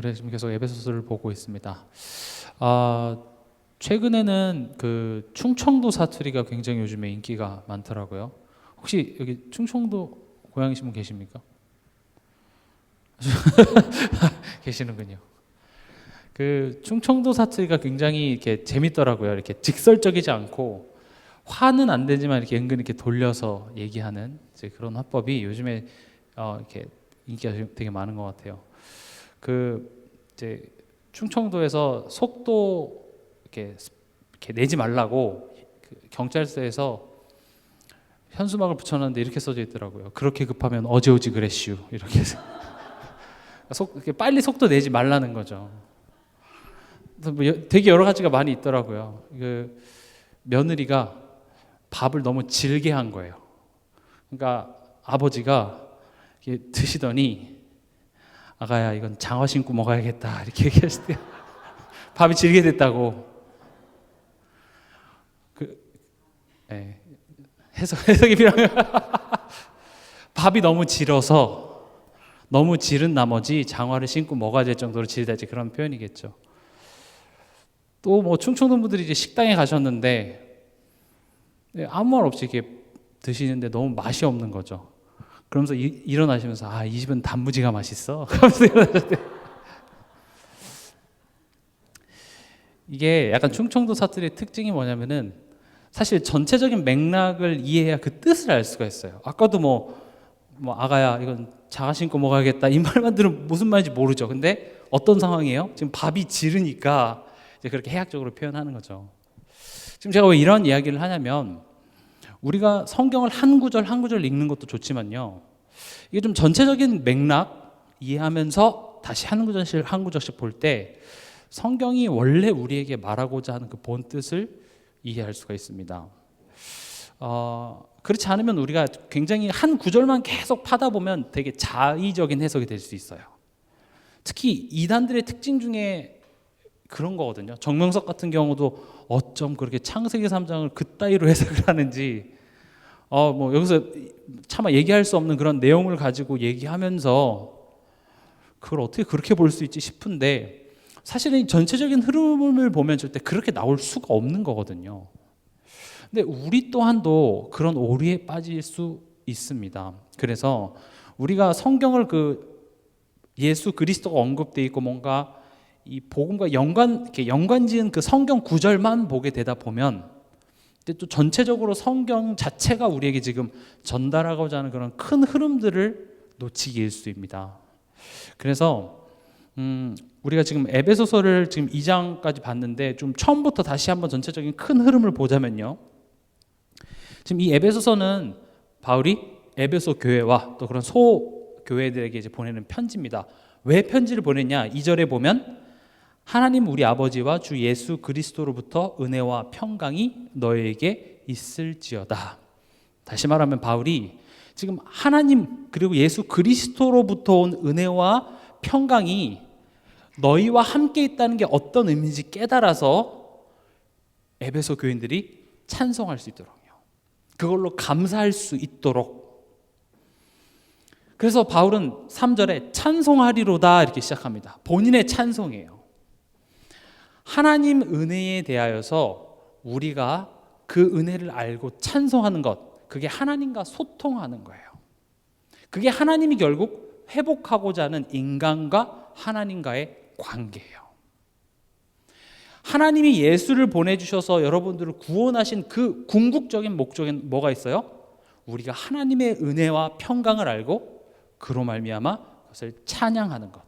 우리가 지금 계속 에베소서를 보고 있습니다. 최근에는 그 충청도 사투리가 굉장히 요즘에 인기가 많더라고요. 혹시 여기 충청도 고향이신 분 계십니까? 계시는군요. 그 충청도 사투리가 굉장히 이렇게 재밌더라고요. 이렇게 직설적이지 않고 화는 안 되지만 이렇게 은근 이렇게 돌려서 얘기하는 이제 그런 화법이 요즘에 이렇게 인기가 되게 많은 것 같아요. 그 이제 충청도에서 속도 이렇게 내지 말라고 그 경찰서에서 현수막을 붙여놨는데 이렇게 써져 있더라고요. 그렇게 급하면 어제 오지 그랬슈 이렇게 해서 이렇게 빨리 속도 내지 말라는 거죠. 뭐 되게 여러 가지가 많이 있더라고요. 그 며느리가 밥을 너무 질게 한 거예요. 그러니까 아버지가 이렇게 드시더니 아가야 이건 장화 신고 먹어야겠다 이렇게 얘기했을 때 밥이 질게 됐다고. 네. 해석이 필요해요. 밥이 너무 질어서 너무 질은 나머지 장화를 신고 먹어야 될 정도로 질다, 이제 그런 표현이겠죠. 또 뭐 충청도 분들이 이제 식당에 가셨는데 아무 말 없이 이렇게 드시는데 너무 맛이 없는 거죠. 그러면서 일어나시면서 이 집은 단무지가 맛있어. 그러면서 일어나셨대. 이게 약간 충청도 사투리의 특징이 뭐냐면은 사실 전체적인 맥락을 이해해야 그 뜻을 알 수가 있어요. 아까도 뭐 아가야 이건 장화 신고 먹어야겠다 이 말만 들으면 무슨 말인지 모르죠. 근데 어떤 상황이에요? 지금 밥이 지르니까 이제 그렇게 해학적으로 표현하는 거죠. 지금 제가 왜 이런 이야기를 하냐면 우리가 성경을 한 구절 한 구절 읽는 것도 좋지만요, 이게 좀 전체적인 맥락 이해하면서 다시 한 구절씩 한 구절씩 볼 때 성경이 원래 우리에게 말하고자 하는 그 본 뜻을 이해할 수가 있습니다. 그렇지 않으면 우리가 굉장히 한 구절만 계속 파다 보면 되게 자의적인 해석이 될 수 있어요. 특히 이단들의 특징 중에 그런 거거든요. 정명석 같은 경우도 어쩜 그렇게 창세기 3장을 그따위로 해석을 하는지 뭐 여기서 차마 얘기할 수 없는 그런 내용을 가지고 얘기하면서 그걸 어떻게 그렇게 볼 수 있지 싶은데, 사실은 전체적인 흐름을 보면 절대 그렇게 나올 수가 없는 거거든요. 근데 우리 또한도 그런 오류에 빠질 수 있습니다. 그래서 우리가 성경을 그 예수 그리스도가 언급되어 있고 뭔가 이 복음과 연관지은 그 성경 구절만 보게 되다 보면, 근데 또 전체적으로 성경 자체가 우리에게 지금 전달하고자 하는 그런 큰 흐름들을 놓치게 될 수 있습니다. 그래서 우리가 지금 에베소서를 지금 2장까지 봤는데 좀 처음부터 다시 한번 전체적인 큰 흐름을 보자면요, 지금 이 에베소서는 바울이 에베소 교회와 또 그런 소 교회들에게 이제 보내는 편지입니다. 왜 편지를 보냈냐? 2절에 보면 하나님 우리 아버지와 주 예수 그리스도로부터 은혜와 평강이 너에게 있을지어다. 다시 말하면 바울이 지금 하나님 그리고 예수 그리스도로부터 온 은혜와 평강이 너희와 함께 있다는 게 어떤 의미인지 깨달아서 에베소 교인들이 찬송할 수 있도록요, 그걸로 감사할 수 있도록. 그래서 바울은 3절에 찬송하리로다 이렇게 시작합니다. 본인의 찬송이에요. 하나님 은혜에 대하여서 우리가 그 은혜를 알고 찬송하는 것, 그게 하나님과 소통하는 거예요. 그게 하나님이 결국 회복하고자 하는 인간과 하나님과의 관계예요. 하나님이 예수를 보내주셔서 여러분들을 구원하신 그 궁극적인 목적은 뭐가 있어요? 우리가 하나님의 은혜와 평강을 알고 그로 말미암아 그것을 찬양하는 것.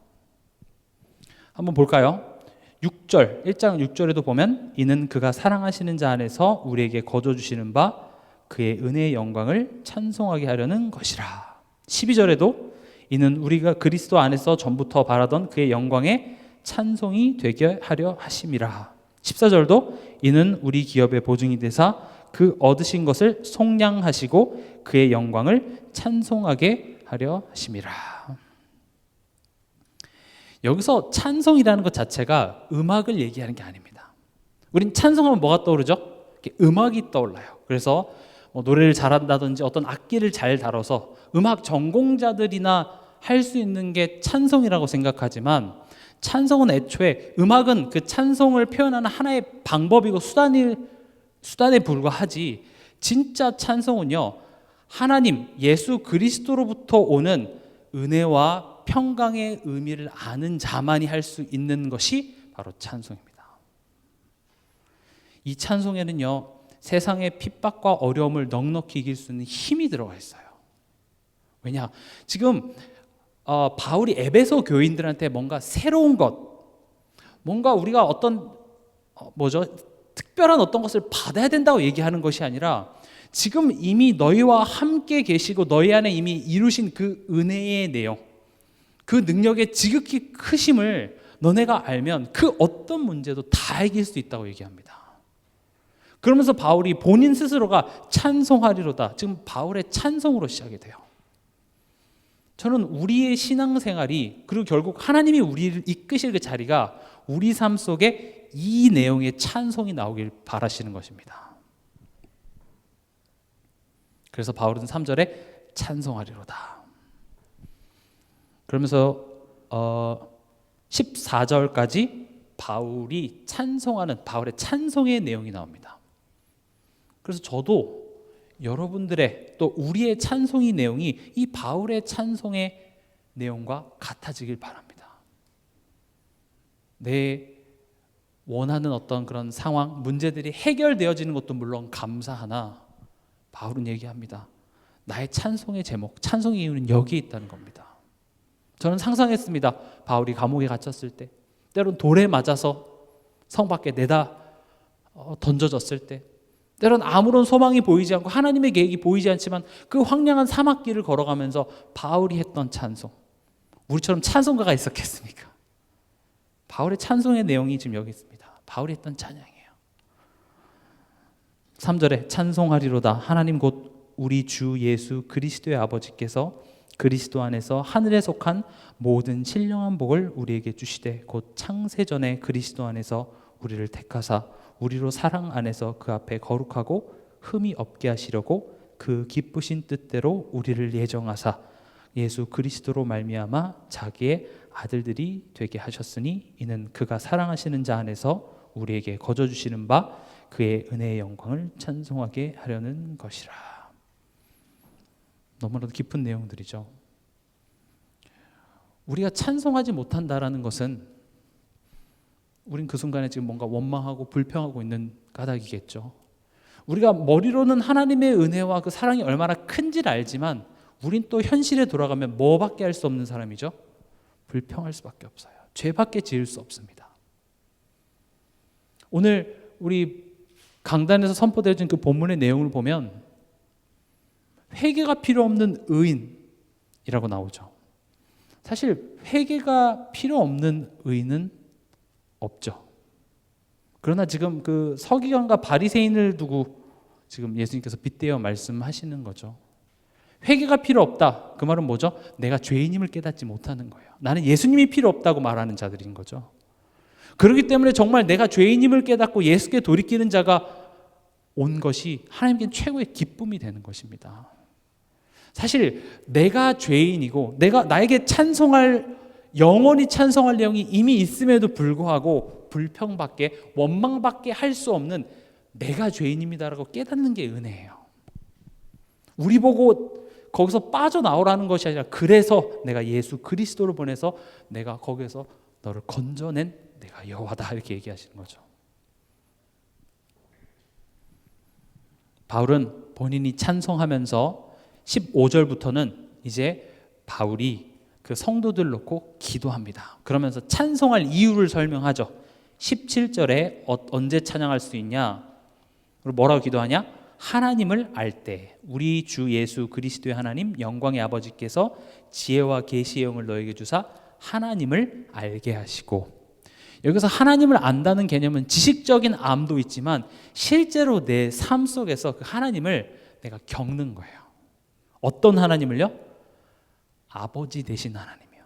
한번 볼까요? 6절, 1장 6절에도 보면 이는 그가 사랑하시는 자 안에서 우리에게 거저주시는 바 그의 은혜의 영광을 찬송하게 하려는 것이라. 12절에도 이는 우리가 그리스도 안에서 전부터 바라던 그의 영광의 찬송이 되게 하려 하심이라. 14절도 이는 우리 기업의 보증이 되사 그 얻으신 것을 속량하시고 그의 영광을 찬송하게 하려 하심이라. 여기서 찬송이라는 것 자체가 음악을 얘기하는 게 아닙니다. 우린 찬송하면 뭐가 떠오르죠? 음악이 떠올라요. 그래서 뭐 노래를 잘한다든지 어떤 악기를 잘 다뤄서 음악 전공자들이나 할 수 있는 게 찬송이라고 생각하지만, 찬송은 애초에 음악은 그 찬송을 표현하는 하나의 방법이고 수단에 불과하지, 진짜 찬송은요, 하나님 예수 그리스도로부터 오는 은혜와 평강의 의미를 아는 자만이 할 수 있는 것이 바로 찬송입니다. 이 찬송에는요, 세상의 핍박과 어려움을 넉넉히 이길 수 있는 힘이 들어가 있어요. 왜냐? 지금 바울이 에베소 교인들한테 뭔가 새로운 것, 뭔가 우리가 어떤 특별한 어떤 것을 받아야 된다고 얘기하는 것이 아니라, 지금 이미 너희와 함께 계시고 너희 안에 이미 이루신 그 은혜의 내용, 그 능력의 지극히 크심을 너네가 알면 그 어떤 문제도 다 이길 수 있다고 얘기합니다. 그러면서 바울이 본인 스스로가 찬송하리로다, 지금 바울의 찬송으로 시작이 돼요. 저는 우리의 신앙생활이, 그리고 결국 하나님이 우리를 이끄실 그 자리가 우리 삶 속에 이 내용의 찬송이 나오길 바라시는 것입니다. 그래서 바울은 3절에 찬송하리로다. 그러면서 14절까지 바울이 찬송하는, 바울의 찬송의 내용이 나옵니다. 그래서 저도 여러분들의 또 우리의 찬송의 내용이 이 바울의 찬송의 내용과 같아지길 바랍니다. 내 원하는 어떤 그런 상황, 문제들이 해결되어지는 것도 물론 감사하나, 바울은 얘기합니다. 나의 찬송의 제목, 찬송의 이유는 여기에 있다는 겁니다. 저는 상상했습니다. 바울이 감옥에 갇혔을 때, 때론 돌에 맞아서 성 밖에 내다 던져졌을 때, 때론 아무런 소망이 보이지 않고 하나님의 계획이 보이지 않지만 그 황량한 사막길을 걸어가면서 바울이 했던 찬송, 우리처럼 찬송가가 있었겠습니까? 바울의 찬송의 내용이 지금 여기 있습니다. 바울이 했던 찬양이에요. 3절에 찬송하리로다. 하나님 곧 우리 주 예수 그리스도의 아버지께서 그리스도 안에서 하늘에 속한 모든 신령한 복을 우리에게 주시되 곧 창세전에 그리스도 안에서 우리를 택하사 우리로 사랑 안에서 그 앞에 거룩하고 흠이 없게 하시려고 그 기쁘신 뜻대로 우리를 예정하사 예수 그리스도로 말미암아 자기의 아들들이 되게 하셨으니 이는 그가 사랑하시는 자 안에서 우리에게 거저 주시는 바 그의 은혜의 영광을 찬송하게 하려는 것이라. 너무나도 깊은 내용들이죠. 우리가 찬송하지 못한다라는 것은 우린 그 순간에 지금 뭔가 원망하고 불평하고 있는 까닭이겠죠. 우리가 머리로는 하나님의 은혜와 그 사랑이 얼마나 큰지를 알지만 우린 또 현실에 돌아가면 뭐밖에 할 수 없는 사람이죠? 불평할 수밖에 없어요. 죄밖에 지을 수 없습니다. 오늘 우리 강단에서 선포되어진 그 본문의 내용을 보면 회개가 필요 없는 의인이라고 나오죠. 사실 회개가 필요 없는 의인은 없죠. 그러나 지금 그 서기관과 바리새인을 두고 지금 예수님께서 빗대어 말씀하시는 거죠. 회개가 필요 없다. 그 말은 뭐죠? 내가 죄인임을 깨닫지 못하는 거예요. 나는 예수님이 필요 없다고 말하는 자들인 거죠. 그렇기 때문에 정말 내가 죄인임을 깨닫고 예수께 돌이키는 자가 온 것이 하나님께는 최고의 기쁨이 되는 것입니다. 사실 내가 죄인이고 나에게 영원히 찬송할 내용이 이미 있음에도 불구하고 불평밖에 원망밖에 할 수 없는 내가 죄인입니다라고 깨닫는 게 은혜예요. 우리 보고 거기서 빠져나오라는 것이 아니라 그래서 내가 예수 그리스도를 보내서 내가 거기에서 너를 건져낸 내가 여호와다 이렇게 얘기하시는 거죠. 바울은 본인이 찬송하면서 15절부터는 이제 바울이 그 성도들 놓고 기도합니다. 그러면서 찬송할 이유를 설명하죠. 17절에 언제 찬양할 수 있냐? 뭐라고 기도하냐? 하나님을 알 때 우리 주 예수 그리스도의 하나님 영광의 아버지께서 지혜와 계시의 영을 너에게 주사 하나님을 알게 하시고, 여기서 하나님을 안다는 개념은 지식적인 암도 있지만 실제로 내 삶 속에서 그 하나님을 내가 겪는 거예요. 어떤 하나님을요? 아버지 되신 하나님이요.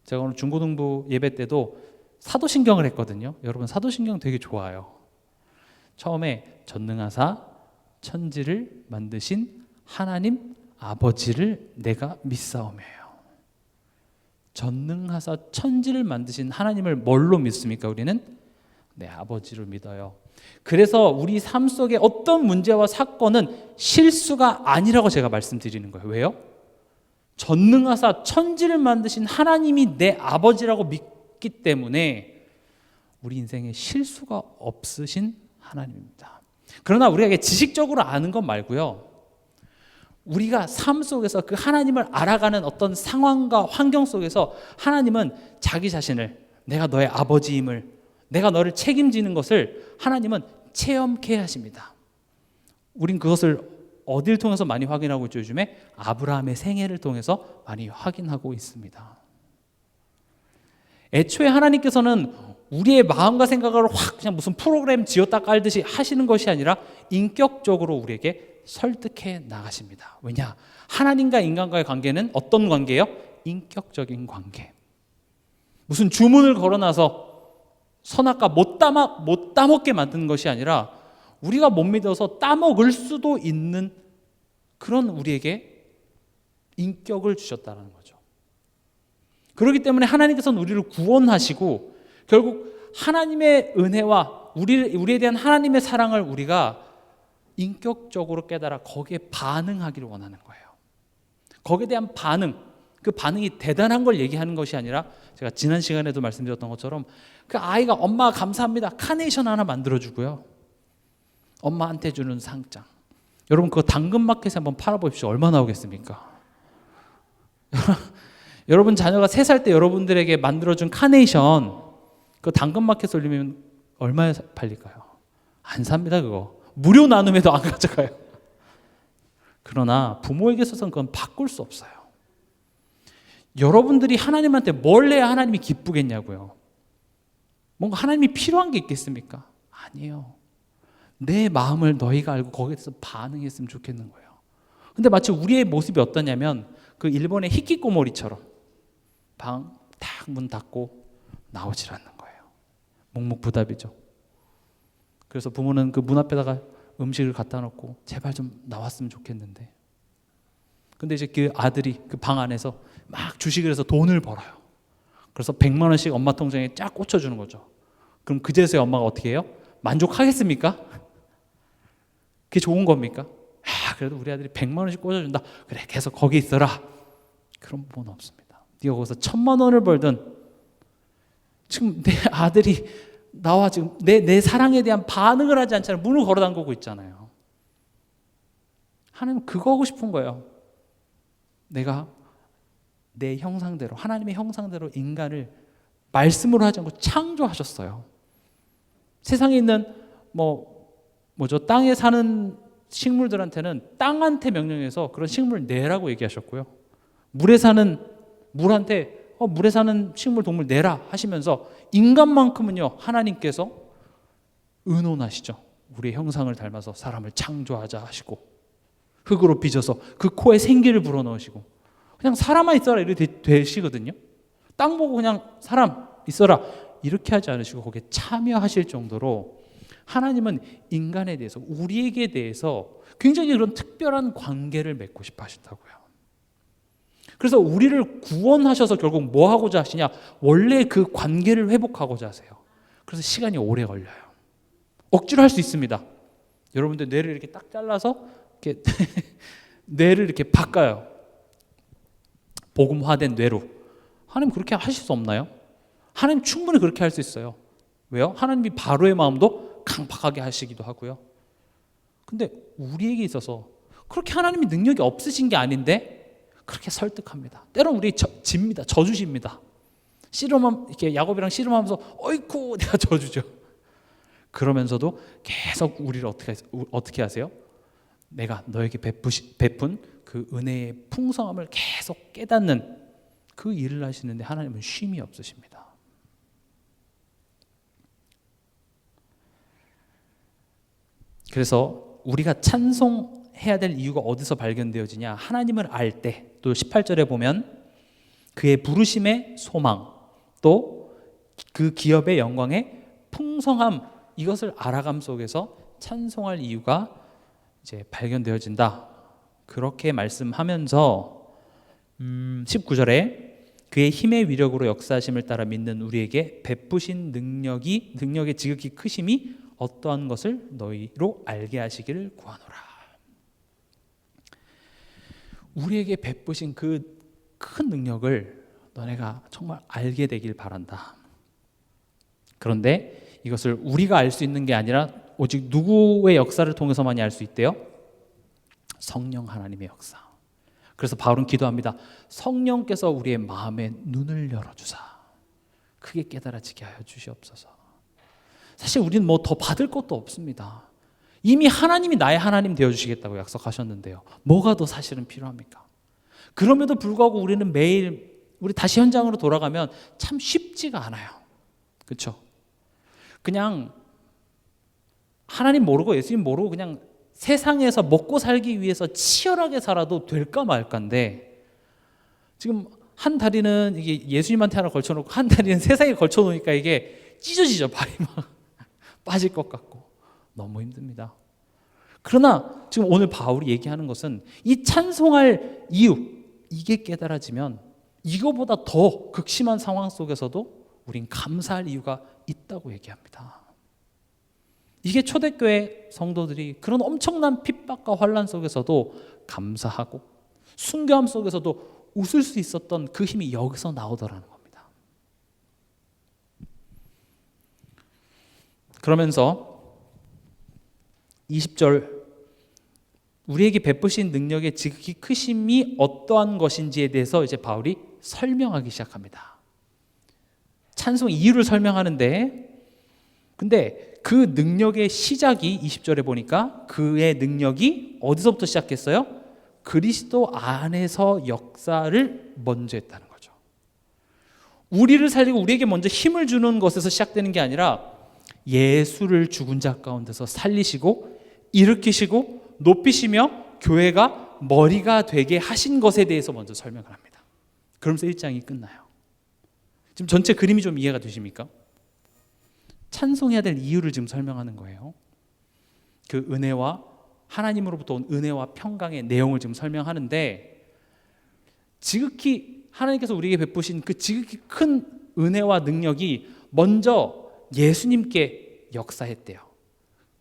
제가 오늘 중고등부 예배 때도 사도신경을 했거든요. 여러분 사도신경 되게 좋아요. 처음에 전능하사 천지를 만드신 하나님 아버지를 내가 믿사오며요. 전능하사 천지를 만드신 하나님을 뭘로 믿습니까? 우리는 내 아버지를 믿어요. 그래서 우리 삶 속에 어떤 문제와 사건은 실수가 아니라고 제가 말씀드리는 거예요. 왜요? 전능하사 천지를 만드신 하나님이 내 아버지라고 믿기 때문에 우리 인생에 실수가 없으신 하나님입니다. 그러나 우리가 지식적으로 아는 것 말고요, 우리가 삶 속에서 그 하나님을 알아가는 어떤 상황과 환경 속에서 하나님은 자기 자신을, 내가 너의 아버지임을, 내가 너를 책임지는 것을 하나님은 체험케 하십니다. 우린 그것을 어딜 통해서 많이 확인하고 있죠? 요즘에 아브라함의 생애를 통해서 많이 확인하고 있습니다. 애초에 하나님께서는 우리의 마음과 생각을 확 그냥 무슨 프로그램 지었다 깔듯이 하시는 것이 아니라 인격적으로 우리에게 설득해 나가십니다. 왜냐? 하나님과 인간과의 관계는 어떤 관계예요? 인격적인 관계. 무슨 주문을 걸어놔서 선악과 못 따먹게 만드는 것이 아니라 우리가 못 믿어서 따먹을 수도 있는 그런 우리에게 인격을 주셨다는 거죠. 그렇기 때문에 하나님께서는 우리를 구원하시고 결국 하나님의 은혜와 우리에 대한 하나님의 사랑을 우리가 인격적으로 깨달아 거기에 반응하기를 원하는 거예요. 거기에 대한 반응, 그 반응이 대단한 걸 얘기하는 것이 아니라 제가 지난 시간에도 말씀드렸던 것처럼 그 아이가 엄마 감사합니다 카네이션 하나 만들어주고요, 엄마한테 주는 상장, 여러분 그거 당근마켓에 한번 팔아보십시오. 얼마 나오겠습니까? 여러분 자녀가 3살 때 여러분들에게 만들어준 카네이션 그 당근마켓에 올리면 얼마에 팔릴까요? 안 삽니다. 그거 무료 나눔에도 안 가져가요. 그러나 부모에게 있어서는 그건 바꿀 수 없어요. 여러분들이 하나님한테 뭘 해야 하나님이 기쁘겠냐고요. 뭔가 하나님이 필요한 게 있겠습니까? 아니에요. 내 마음을 너희가 알고 거기에 대해서 반응했으면 좋겠는 거예요. 근데 마치 우리의 모습이 어떠냐면 그 일본의 히키코모리처럼 방 딱 문 닫고 나오질 않는 거예요. 묵묵부답이죠. 그래서 부모는 그 문 앞에다가 음식을 갖다 놓고 제발 좀 나왔으면 좋겠는데, 근데 이제 그 아들이 그 방 안에서 막 주식을 해서 돈을 벌어요. 그래서 100만 원씩 엄마 통장에 쫙 꽂혀주는 거죠. 그럼 그제서야 엄마가 어떻게 해요? 만족하겠습니까? 그게 좋은 겁니까? 그래도 우리 아들이 100만 원씩 꽂아준다. 그래 계속 거기 있어라. 그런 부분은 없습니다. 네가 거기서 1000만 원을 벌든 지금 내 아들이 나와 지금 내 사랑에 대한 반응을 하지 않잖아요. 문을 걸어 잠그고 있잖아요. 하나님은 그거 하고 싶은 거예요. 내가 내 형상대로, 하나님의 형상대로 인간을 말씀으로 하지 않고 창조하셨어요. 세상에 있는 땅에 사는 식물들한테는 땅한테 명령해서 그런 식물을 내라고 얘기하셨고요. 물에 사는 식물 동물 내라 하시면서 인간만큼은요 하나님께서 의논하시죠. 우리의 형상을 닮아서 사람을 창조하자 하시고 흙으로 빚어서 그 코에 생기를 불어넣으시고 그냥 사람만 있어라 이렇게 되시거든요. 땅 보고 그냥 사람 있어라 이렇게 하지 않으시고 거기에 참여하실 정도로 하나님은 인간에 대해서, 우리에게 대해서 굉장히 그런 특별한 관계를 맺고 싶어 하신다고요. 그래서 우리를 구원하셔서 결국 뭐 하고자 하시냐? 원래 그 관계를 회복하고자 하세요. 그래서 시간이 오래 걸려요. 억지로 할 수 있습니다. 여러분들 뇌를 이렇게 딱 잘라서 이렇게 뇌를 이렇게 바꿔요. 복음화된 뇌로. 하나님 그렇게 하실 수 없나요? 하나님 충분히 그렇게 할 수 있어요. 왜요? 하나님이 바로의 마음도 강팍하게 하시기도 하고요. 근데 우리에게 있어서 그렇게 하나님이 능력이 없으신 게 아닌데 그렇게 설득합니다. 때로는 우리 집니다. 저주십니다. 이렇게 야곱이랑 씨름하면서 어이쿠 내가 저주죠. 그러면서도 계속 우리를 어떻게 하세요? 내가 너에게 베푼 그 은혜의 풍성함을 계속 깨닫는 그 일을 하시는데 하나님은 쉼이 없으십니다. 그래서 우리가 찬송해야 될 이유가 어디서 발견되어지냐? 하나님을 알 때, 또 18절에 보면 그의 부르심의 소망, 또 그 기업의 영광의 풍성함, 이것을 알아감 속에서 찬송할 이유가 이제 발견되어진다. 그렇게 말씀하면서 19절에 그의 힘의 위력으로 역사하심을 따라 믿는 우리에게 베푸신 능력의 지극히 크심이 어떠한 것을 너희로 알게 하시기를 구하노라. 우리에게 베푸신 그 큰 능력을 너네가 정말 알게 되길 바란다. 그런데 이것을 우리가 알 수 있는 게 아니라 오직 누구의 역사를 통해서만이 알 수 있대요? 성령 하나님의 역사. 그래서 바울은 기도합니다. 성령께서 우리의 마음의 눈을 열어주사 크게 깨달아지게 하여 주시옵소서. 사실 우리는 뭐 더 받을 것도 없습니다. 이미 하나님이 나의 하나님 되어주시겠다고 약속하셨는데요. 뭐가 더 사실은 필요합니까? 그럼에도 불구하고 우리는 매일 우리 다시 현장으로 돌아가면 참 쉽지가 않아요. 그렇죠? 그냥 하나님 모르고 예수님 모르고 그냥 세상에서 먹고 살기 위해서 치열하게 살아도 될까 말까인데, 지금 한 다리는 이게 예수님한테 하나 걸쳐놓고 한 다리는 세상에 걸쳐놓으니까 이게 찢어지죠. 발이 막 빠질 것 같고 너무 힘듭니다. 그러나 지금 오늘 바울이 얘기하는 것은 이 찬송할 이유, 이게 깨달아지면 이거보다 더 극심한 상황 속에서도 우린 감사할 이유가 있다고 얘기합니다. 이게 초대교회 성도들이 그런 엄청난 핍박과 환난 속에서도 감사하고 순교함 속에서도 웃을 수 있었던 그 힘이 여기서 나오더라는 겁니다. 그러면서 20절, 우리에게 베푸신 능력의 지극히 크심이 어떠한 것인지에 대해서 이제 바울이 설명하기 시작합니다. 찬송 이유를 설명하는데, 근데 그 능력의 시작이 20절에 보니까 그의 능력이 어디서부터 시작했어요? 그리스도 안에서 역사를 먼저 했다는 거죠. 우리를 살리고 우리에게 먼저 힘을 주는 것에서 시작되는 게 아니라 예수를 죽은 자 가운데서 살리시고 일으키시고 높이시며 교회가 머리가 되게 하신 것에 대해서 먼저 설명을 합니다. 그러면서 1장이 끝나요. 지금 전체 그림이 좀 이해가 되십니까? 찬송해야 될 이유를 지금 설명하는 거예요. 그 은혜와 하나님으로부터 온 은혜와 평강의 내용을 지금 설명하는데, 지극히 하나님께서 우리에게 베푸신 그 지극히 큰 은혜와 능력이 먼저 예수님께 역사했대요.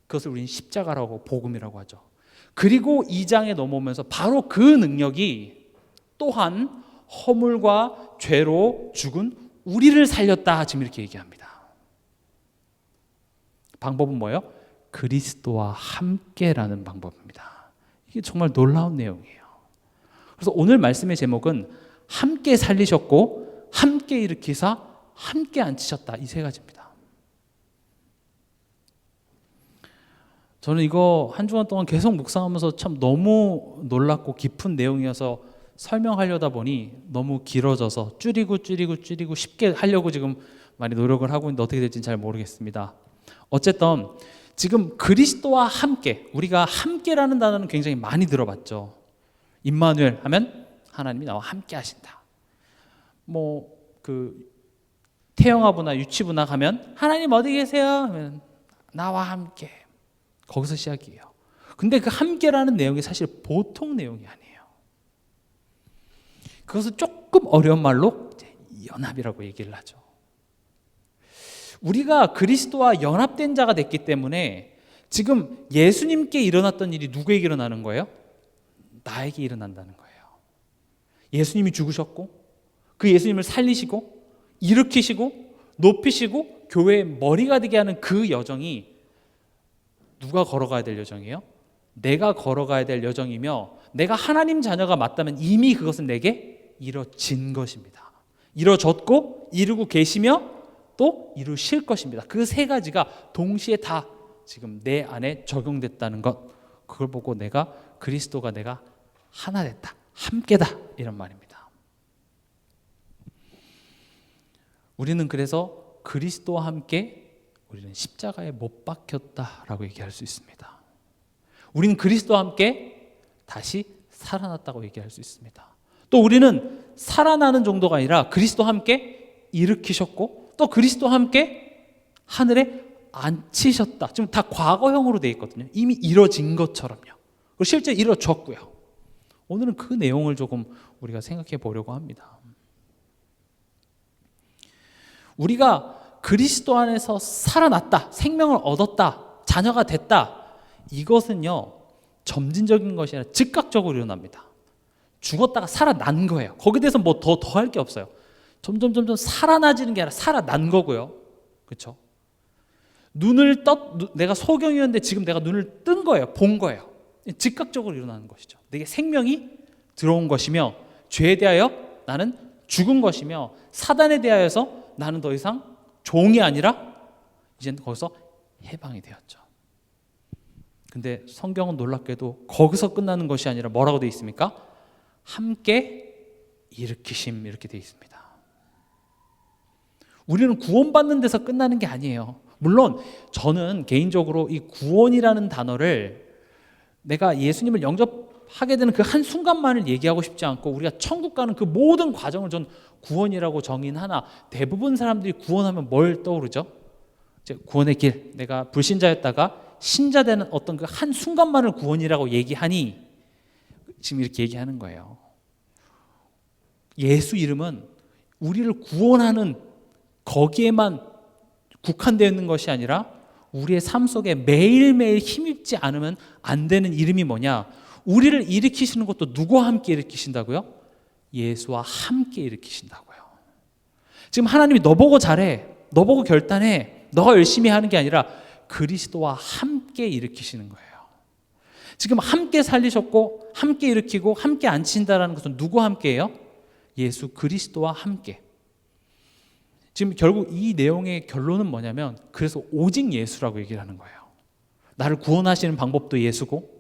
그것을 우리는 십자가라고 복음이라고 하죠. 그리고 2장에 넘어오면서 바로 그 능력이 또한 허물과 죄로 죽은 우리를 살렸다, 지금 이렇게 얘기합니다. 방법은 뭐예요? 그리스도와 함께라는 방법입니다. 이게 정말 놀라운 내용이에요. 그래서 오늘 말씀의 제목은 함께 살리셨고 함께 일으키사 함께 앉히셨다, 이 세 가지입니다. 저는 이거 한 주간 동안 계속 묵상하면서 참 너무 놀랍고 깊은 내용이어서 설명하려다 보니 너무 길어져서 줄이고 쉽게 하려고 지금 많이 노력을 하고 있는데 어떻게 될지는 잘 모르겠습니다. 어쨌든 지금 그리스도와 함께, 우리가 함께라는 단어는 굉장히 많이 들어봤죠. 임마누엘 하면 하나님이 나와 함께 하신다. 뭐 그 태영아부나 유치부나 가면 하나님 어디 계세요? 하면 나와 함께. 거기서 시작이에요. 근데 그 함께라는 내용이 사실 보통 내용이 아니에요. 그것을 조금 어려운 말로 이제 연합이라고 얘기를 하죠. 우리가 그리스도와 연합된 자가 됐기 때문에 지금 예수님께 일어났던 일이 누구에게 일어나는 거예요? 나에게 일어난다는 거예요. 예수님이 죽으셨고 그 예수님을 살리시고 일으키시고 높이시고 교회의 머리가 되게 하는 그 여정이 누가 걸어가야 될 여정이에요? 내가 걸어가야 될 여정이며, 내가 하나님 자녀가 맞다면 이미 그것은 내게 이뤄진 것입니다. 이뤄졌고 이루고 계시며 또 이루실 것입니다. 그 세 가지가 동시에 다 지금 내 안에 적용됐다는 것, 그걸 보고 내가 그리스도가 내가 하나 됐다, 함께다, 이런 말입니다. 우리는 그래서 그리스도와 함께 우리는 십자가에 못 박혔다라고 얘기할 수 있습니다. 우리는 그리스도와 함께 다시 살아났다고 얘기할 수 있습니다. 또 우리는 살아나는 정도가 아니라 그리스도와 함께 일으키셨고 또 그리스도와 함께 하늘에 앉히셨다. 지금 다 과거형으로 되어 있거든요. 이미 이뤄진 것처럼요. 그리고 실제 이뤄졌고요. 오늘은 그 내용을 조금 우리가 생각해 보려고 합니다. 우리가 그리스도 안에서 살아났다, 생명을 얻었다, 자녀가 됐다, 이것은요 점진적인 것이 아니라 즉각적으로 일어납니다. 죽었다가 살아난 거예요. 거기에 대해서 뭐 더 할 게 없어요. 점점 살아나지는 게 아니라 살아난 거고요. 그렇죠? 내가 소경이었는데 지금 내가 눈을 뜬 거예요. 본 거예요. 즉각적으로 일어나는 것이죠. 내게 생명이 들어온 것이며, 죄에 대하여 나는 죽은 것이며, 사단에 대하여서 나는 더 이상 종이 아니라 이제 거기서 해방이 되었죠. 근데 성경은 놀랍게도 거기서 끝나는 것이 아니라 뭐라고 되어 있습니까? 함께 일으키심, 이렇게 되어 있습니다. 우리는 구원받는 데서 끝나는 게 아니에요. 물론 저는 개인적으로 이 구원이라는 단어를 내가 예수님을 영접하게 되는 그 한순간만을 얘기하고 싶지 않고, 우리가 천국 가는 그 모든 과정을 전 구원이라고 정의하나, 대부분 사람들이 구원하면 뭘 떠오르죠? 이제 구원의 길, 내가 불신자였다가 신자 되는 어떤 그 한순간만을 구원이라고 얘기하니 지금 이렇게 얘기하는 거예요. 예수 이름은 우리를 구원하는 거기에만 국한되어 있는 것이 아니라 우리의 삶 속에 매일매일 힘입지 않으면 안 되는 이름이 뭐냐? 우리를 일으키시는 것도 누구와 함께 일으키신다고요? 예수와 함께 일으키신다고요. 지금 하나님이 너 보고 잘해, 너 보고 결단해, 너가 열심히 하는 게 아니라 그리스도와 함께 일으키시는 거예요. 지금 함께 살리셨고 함께 일으키고 함께 앉힌다는 것은 누구와 함께예요? 예수 그리스도와 함께. 지금 결국 이 내용의 결론은 뭐냐면, 그래서 오직 예수라고 얘기를 하는 거예요. 나를 구원하시는 방법도 예수고,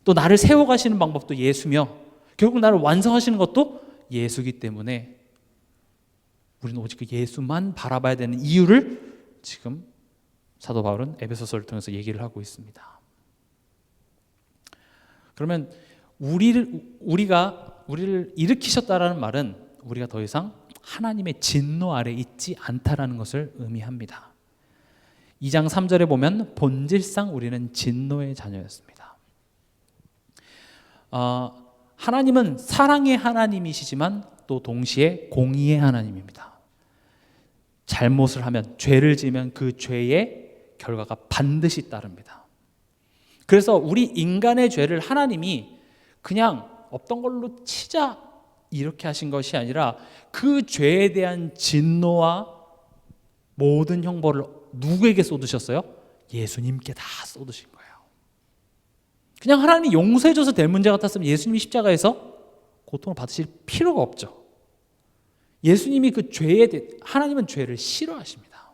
또 나를 세워가시는 방법도 예수며, 결국 나를 완성하시는 것도 예수이기 때문에 우리는 오직 그 예수만 바라봐야 되는 이유를 지금 사도 바울은 에베소서를 통해서 얘기를 하고 있습니다. 그러면 우리를 일으키셨다라는 말은 우리가 더 이상 하나님의 진노 아래 있지 않다라는 것을 의미합니다. 2장 3절에 보면 본질상 우리는 진노의 자녀였습니다. 하나님은 사랑의 하나님이시지만 또 동시에 공의의 하나님입니다. 잘못을 하면, 죄를 지으면 그 죄의 결과가 반드시 따릅니다. 그래서 우리 인간의 죄를 하나님이 그냥 없던 걸로 치자 이렇게 하신 것이 아니라, 그 죄에 대한 진노와 모든 형벌을 누구에게 쏟으셨어요? 예수님께 다 쏟으신 거예요. 그냥 하나님이 용서해줘서 될 문제 같았으면 예수님이 십자가에서 고통을 받으실 필요가 없죠. 예수님이 그 죄에 대해, 하나님은 죄를 싫어하십니다.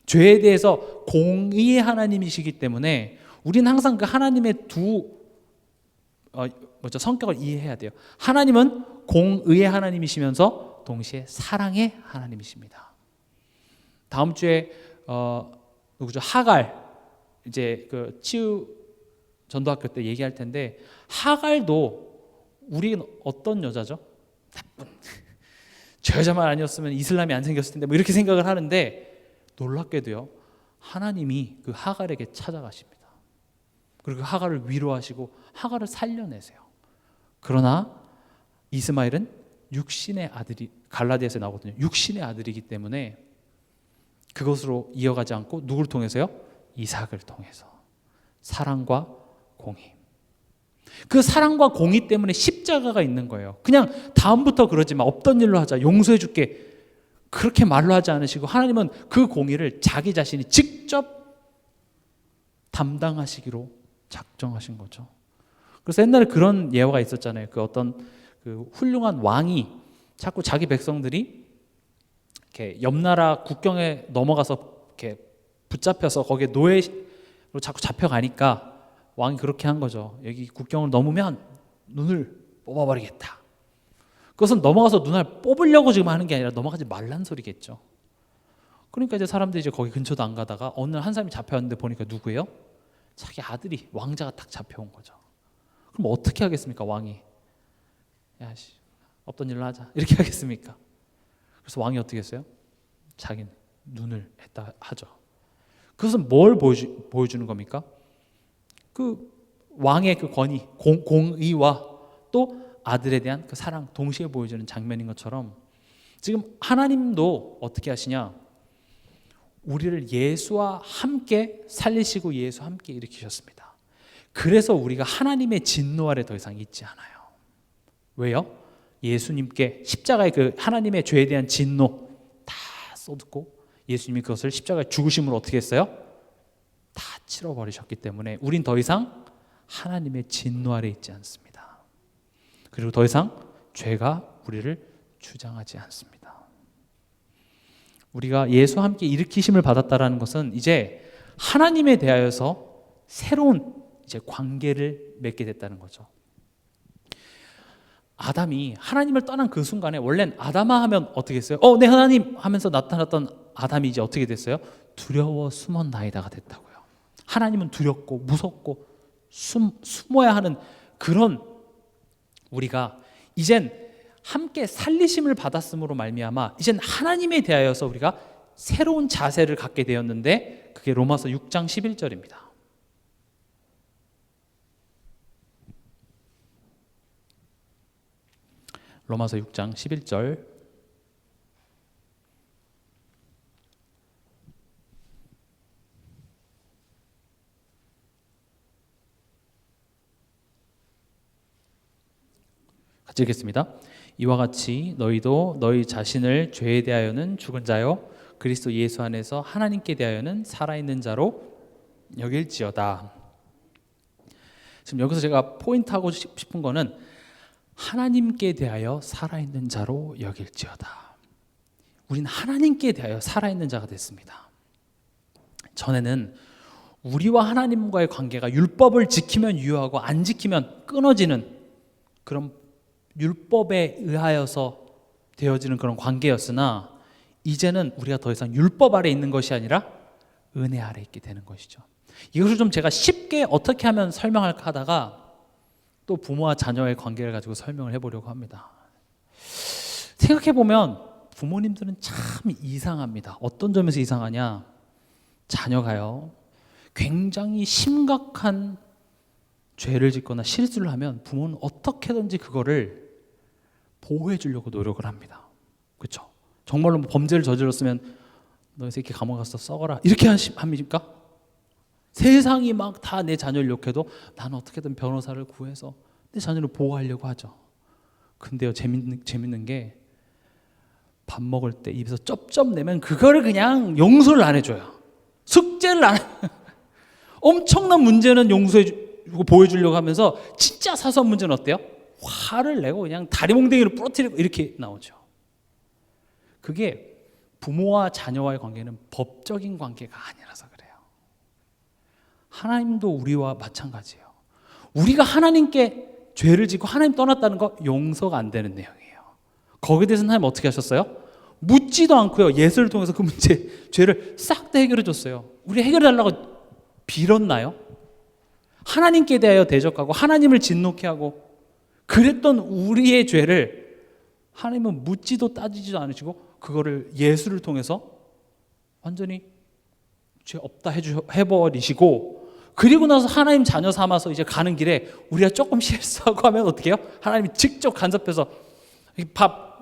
죄에 대해서 공의의 하나님이시기 때문에 우리는 항상 그 하나님의 성격을 이해해야 돼요. 하나님은 공의의 하나님이시면서 동시에 사랑의 하나님이십니다. 다음 주에 누구죠? 하갈, 이제 그 치유 전도학교 때 얘기할 텐데, 하갈도 우리는 어떤 여자죠? 나쁜 저 여자만 아니었으면 이슬람이 안 생겼을 텐데, 뭐 이렇게 생각을 하는데, 놀랍게도요 하나님이 그 하갈에게 찾아가십니다. 그리고 하갈을 위로하시고 하갈을 살려내세요. 그러나 이스마엘은 육신의 아들이, 갈라디아서에 나오거든요. 육신의 아들이기 때문에 그것으로 이어가지 않고 누구를 통해서요? 이삭을 통해서. 사랑과 공의. 그 사랑과 공의 때문에 십자가가 있는 거예요. 그냥 다음부터 그러지 마, 없던 일로 하자, 용서해 줄게, 그렇게 말로 하지 않으시고, 하나님은 그 공의를 자기 자신이 직접 담당하시기로 작정하신 거죠. 그래서 옛날에 그런 예화가 있었잖아요. 그 어떤 그 훌륭한 왕이 자꾸 자기 백성들이 이렇게 옆 나라 국경에 넘어가서 이렇게 붙잡혀서 거기에 노예로 자꾸 잡혀가니까 왕이 그렇게 한 거죠. 여기 국경을 넘으면 눈을 뽑아버리겠다. 그것은 넘어가서 눈을 뽑으려고 지금 하는 게 아니라 넘어가지 말란 소리겠죠. 그러니까 이제 사람들이 이제 거기 근처도 안 가다가 어느 날 한 사람이 잡혀왔는데 보니까 누구예요? 자기 아들이, 왕자가 딱 잡혀온 거죠. 그럼 어떻게 하겠습니까? 왕이 야씨 없던 일로 하자 이렇게 하겠습니까? 그래서 왕이 어떻게 했어요? 자기는 눈을 했다 하죠. 그것은 뭘 보여주는 겁니까? 그 왕의 그 권위, 공의와 또 아들에 대한 그 사랑 동시에 보여주는 장면인 것처럼, 지금 하나님도 어떻게 하시냐? 우리를 예수와 함께 살리시고 예수와 함께 일으키셨습니다. 그래서 우리가 하나님의 진노 아래 더 이상 있지 않아요. 왜요? 예수님께 십자가의 그 하나님의 죄에 대한 진노 다 쏟고 예수님이 그것을 십자가에 죽으심으로 어떻게 했어요? 다 치러버리셨기 때문에 우린 더 이상 하나님의 진노 아래 있지 않습니다. 그리고 더 이상 죄가 우리를 주장하지 않습니다. 우리가 예수와 함께 일으키심을 받았다라는 것은 이제 하나님에 대하여서 새로운 이제 관계를 맺게 됐다는 거죠. 아담이 하나님을 떠난 그 순간에 원래는 아담아 하면 어떻게 했어요? 네 하나님 하면서 나타났던 아담이 이제 어떻게 됐어요? 두려워 숨었나이다가 됐다고요. 하나님은 두렵고 무섭고 숨어야 하는 그런 우리가 이젠 함께 살리심을 받았음으로 말미암아 이젠 하나님에 대하여서 우리가 새로운 자세를 갖게 되었는데 그게 로마서 6장 11절입니다. 로마서 6장 11절 같이 읽겠습니다. 이와 같이 너희도 너희 자신을 죄에 대하여는 죽은 자요 그리스도 예수 안에서 하나님께 대하여는 살아있는 자로 여길지어다. 지금 여기서 제가 포인트하고 싶은 거는 하나님께 대하여 살아있는 자로 여길지어다. 우린 하나님께 대하여 살아있는 자가 됐습니다. 전에는 우리와 하나님과의 관계가 율법을 지키면 유효하고 안 지키면 끊어지는 그런 율법에 의하여서 되어지는 그런 관계였으나 이제는 우리가 더 이상 율법 아래 있는 것이 아니라 은혜 아래 있게 되는 것이죠. 이것을 좀 제가 쉽게 어떻게 하면 설명할까 하다가 또 부모와 자녀의 관계를 가지고 설명을 해보려고 합니다. 생각해보면 부모님들은 참 이상합니다. 어떤 점에서 이상하냐? 자녀가요 굉장히 심각한 죄를 짓거나 실수를 하면 부모는 어떻게든지 그거를 보호해 주려고 노력을 합니다. 그렇죠? 정말로 뭐 범죄를 저질렀으면 너 이 새끼 감옥 가서 썩어라 이렇게 합니까? 세상이 막 다 내 자녀를 욕해도 나는 어떻게든 변호사를 구해서 내 자녀를 보호하려고 하죠. 근데요 재밌는 게 밥 먹을 때 입에서 쩝쩝 내면 그거를 그냥 용서를 안 해줘요. 숙제를 안 엄청난 문제는 용서해주고 보여주려고 하면서 진짜 사소한 문제는 어때요? 화를 내고 그냥 다리 몽댕이를 부러뜨리고 이렇게 나오죠. 그게 부모와 자녀와의 관계는 법적인 관계가 아니라서 그래요. 하나님도 우리와 마찬가지예요. 우리가 하나님께 죄를 짓고 하나님 떠났다는 거 용서가 안 되는 내용이에요. 거기에 대해서는 하나님 어떻게 하셨어요? 묻지도 않고요. 예수를 통해서 그 죄를 싹 다 해결해 줬어요. 우리 해결해 달라고 빌었나요? 하나님께 대하여 대적하고 하나님을 진노케 하고 그랬던 우리의 죄를 하나님은 묻지도 따지지도 않으시고 그거를 예수를 통해서 완전히 죄 없다 해버리시고 그리고 나서 하나님 자녀 삼아서 이제 가는 길에 우리가 조금 실수하고 하면 어떻게 해요? 하나님이 직접 간섭해서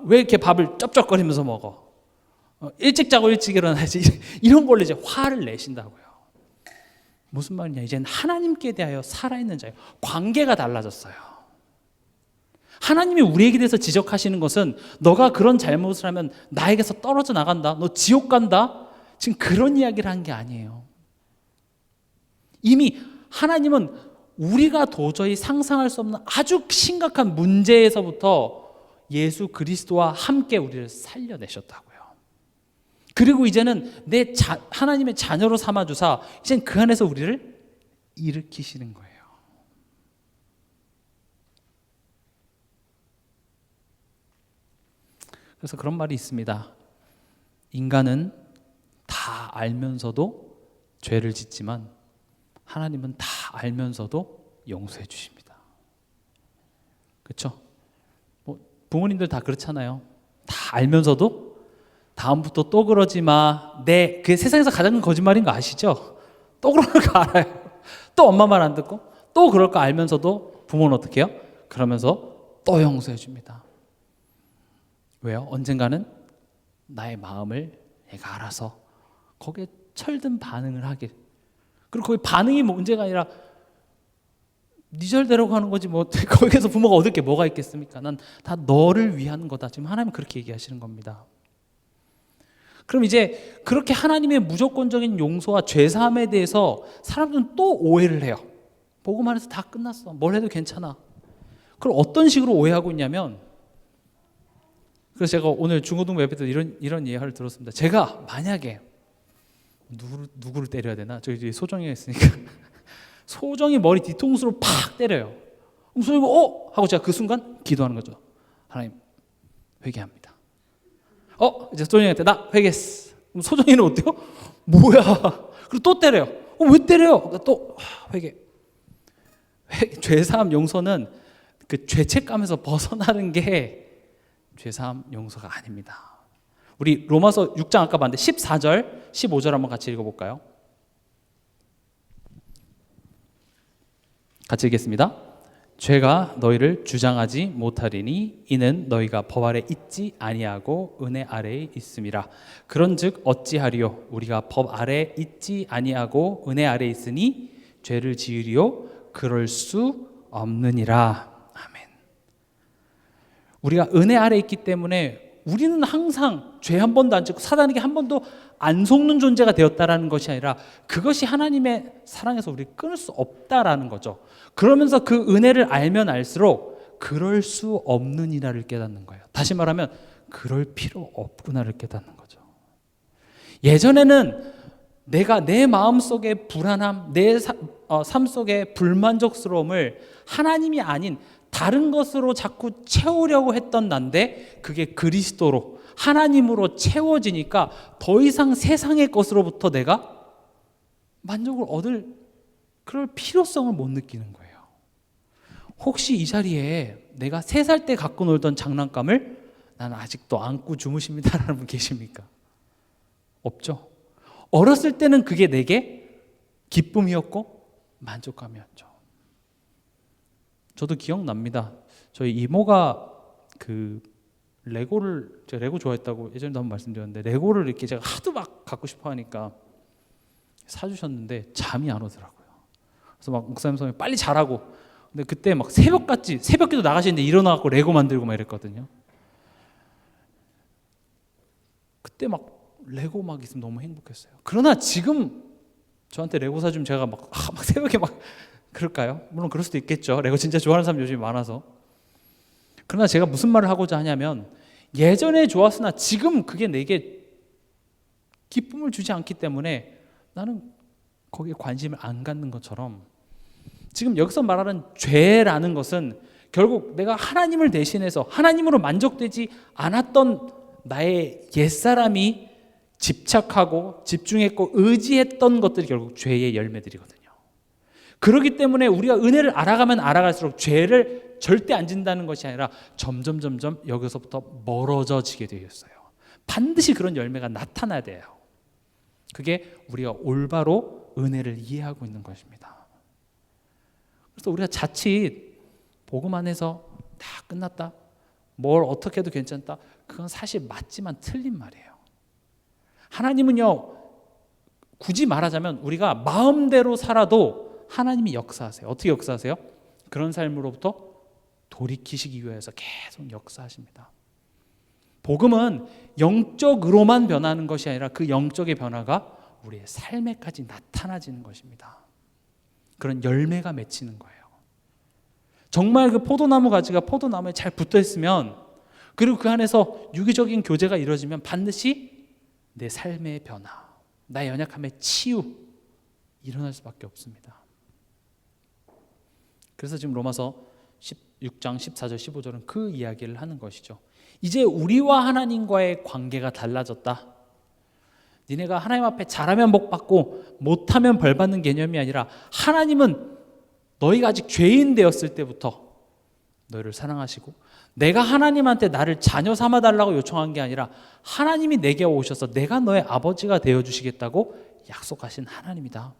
왜 이렇게 밥을 쩝쩝거리면서 먹어? 일찍 자고 일찍 일어나야지 이런 걸로 이제 화를 내신다고요. 무슨 말이냐? 이제는 하나님께 대하여 살아있는 자예요. 관계가 달라졌어요. 하나님이 우리에게 대해서 지적하시는 것은 너가 그런 잘못을 하면 나에게서 떨어져 나간다. 너 지옥 간다. 지금 그런 이야기를 한 게 아니에요. 이미 하나님은 우리가 도저히 상상할 수 없는 아주 심각한 문제에서부터 예수 그리스도와 함께 우리를 살려내셨다고요. 그리고 이제는 하나님의 자녀로 삼아주사 이제는 그 안에서 우리를 일으키시는 거예요. 그래서 그런 말이 있습니다. 인간은 다 알면서도 죄를 짓지만 하나님은 다 알면서도 용서해 주십니다. 그렇죠? 부모님들 다 그렇잖아요. 다 알면서도 다음부터 또 그러지 마. 그 세상에서 가장 큰 거짓말인 거 아시죠? 또 그럴 거 알아요. 또 엄마 말 안 듣고 또 그럴 거 알면서도 부모는 어떻게 해요? 그러면서 또 용서해 줍니다. 왜요? 언젠가는 나의 마음을 내가 알아서 거기에 철든 반응을 하길. 그리고 거기 반응이 문제가 아니라 네 절대로 하는 거지 뭐 거기에서 부모가 얻을 게 뭐가 있겠습니까? 난 다 너를 위한 거다. 지금 하나님은 그렇게 얘기하시는 겁니다. 그럼 이제 그렇게 하나님의 무조건적인 용서와 죄사함에 대해서 사람들은 또 오해를 해요. 복음 안에서 다 끝났어. 뭘 해도 괜찮아. 그걸 어떤 식으로 오해하고 있냐면, 그래서 제가 오늘 중고등부 예배 때 이런 예화를 들었습니다. 제가 만약에 누구를 때려야 되나? 저기 소정이가 있으니까 소정이 머리 뒤통수로 팍 때려요. 그럼 소정이가 하고 제가 그 순간 기도하는 거죠. 하나님 회개합니다. 이제 소정이한테 나 회개했어. 그럼 소정이는 어때요? 뭐야? 그리고 또 때려요. 왜 때려요? 또 회개. 죄사함 용서는 그 죄책감에서 벗어나는 게 죄사함 용서가 아닙니다. 우리 로마서 6장 아까 봤는데 14절, 15절 한번 같이 읽어볼까요? 같이 읽겠습니다. 죄가 너희를 주장하지 못하리니 이는 너희가 법 아래 있지 아니하고 은혜 아래에 있음이라. 그런즉 어찌하리요? 우리가 법 아래 있지 아니하고 은혜 아래에 있으니 죄를 지으리요? 그럴 수 없느니라. 아멘. 우리가 은혜 아래에 있기 때문에 우리는 항상 죄 한 번도 안 짓고 사단에게 한 번도 안 속는 존재가 되었다라는 것이 아니라 그것이 하나님의 사랑에서 우리를 끊을 수 없다라는 거죠. 그러면서 그 은혜를 알면 알수록 그럴 수 없느니라를 깨닫는 거예요. 다시 말하면 그럴 필요 없구나를 깨닫는 거죠. 예전에는 내가 내 마음속의 불안함, 내 삶 속의 불만족스러움을 하나님이 아닌 다른 것으로 자꾸 채우려고 했던 난데 그게 그리스도로 하나님으로 채워지니까 더 이상 세상의 것으로부터 내가 만족을 얻을 그럴 필요성을 못 느끼는 거예요. 혹시 이 자리에 내가 3살 때 갖고 놀던 장난감을 나는 아직도 안고 주무십니다라는 분 계십니까? 없죠. 어렸을 때는 그게 내게 기쁨이었고 만족감이었죠. 저도 기억납니다. 저희 이모가 제가 레고 좋아했다고 예전에도 한번 말씀드렸는데 레고를 이렇게 제가 하도 막 갖고 싶어 하니까 사주셨는데 잠이 안 오더라고요. 그래서 막 목사님 손에 빨리 자라고. 근데 그때 막 새벽기도 나가시는데 일어나갖고 레고 만들고 막 이랬거든요. 그때 막 레고 막 있으면 너무 행복했어요. 그러나 지금 저한테 레고 사주면 제가 막 새벽에 막 그럴까요? 물론 그럴 수도 있겠죠. 레고 진짜 좋아하는 사람 요즘에 많아서. 그러나 제가 무슨 말을 하고자 하냐면 예전에 좋았으나 지금 그게 내게 기쁨을 주지 않기 때문에 나는 거기에 관심을 안 갖는 것처럼 지금 여기서 말하는 죄라는 것은 결국 내가 하나님을 대신해서 하나님으로 만족되지 않았던 나의 옛사람이 집착하고 집중했고 의지했던 것들이 결국 죄의 열매들이거든요. 그렇기 때문에 우리가 은혜를 알아가면 알아갈수록 죄를 절대 안 진다는 것이 아니라 점점 여기서부터 멀어져지게 되어 있어요. 반드시 그런 열매가 나타나야 돼요. 그게 우리가 올바로 은혜를 이해하고 있는 것입니다. 그래서 우리가 자칫 복음 안에서 다 끝났다, 뭘 어떻게 해도 괜찮다, 그건 사실 맞지만 틀린 말이에요. 하나님은요, 굳이 말하자면 우리가 마음대로 살아도 하나님이 역사하세요. 어떻게 역사하세요? 그런 삶으로부터 돌이키시기 위해서 계속 역사하십니다. 복음은 영적으로만 변하는 것이 아니라 그 영적의 변화가 우리의 삶에까지 나타나지는 것입니다. 그런 열매가 맺히는 거예요. 정말 그 포도나무 가지가 포도나무에 잘 붙어 있으면, 그리고 그 안에서 유기적인 교제가 이루어지면 반드시 내 삶의 변화, 나의 연약함의 치유 일어날 수밖에 없습니다. 그래서 지금 로마서 16장 14절 15절은 그 이야기를 하는 것이죠. 이제 우리와 하나님과의 관계가 달라졌다. 니네가 하나님 앞에 잘하면 복 받고 못하면 벌 받는 개념이 아니라 하나님은 너희가 아직 죄인 되었을 때부터 너희를 사랑하시고, 내가 하나님한테 나를 자녀 삼아 달라고 요청한 게 아니라 하나님이 내게 오셔서 내가 너의 아버지가 되어 주시겠다고 약속하신 하나님이다.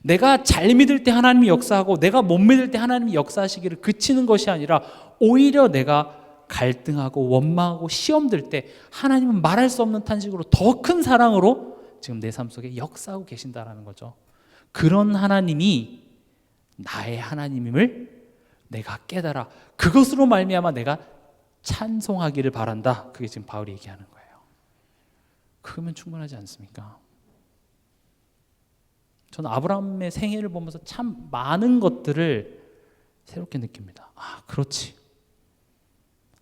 내가 잘 믿을 때 하나님이 역사하고 내가 못 믿을 때 하나님이 역사하시기를 그치는 것이 아니라 오히려 내가 갈등하고 원망하고 시험 들 때 하나님은 말할 수 없는 탄식으로 더 큰 사랑으로 지금 내 삶 속에 역사하고 계신다라는 거죠. 그런 하나님이 나의 하나님임을 내가 깨달아 그것으로 말미암아 내가 찬송하기를 바란다. 그게 지금 바울이 얘기하는 거예요. 그러면 충분하지 않습니까? 저는 아브라함의 생애를 보면서 참 많은 것들을 새롭게 느낍니다. 아, 그렇지.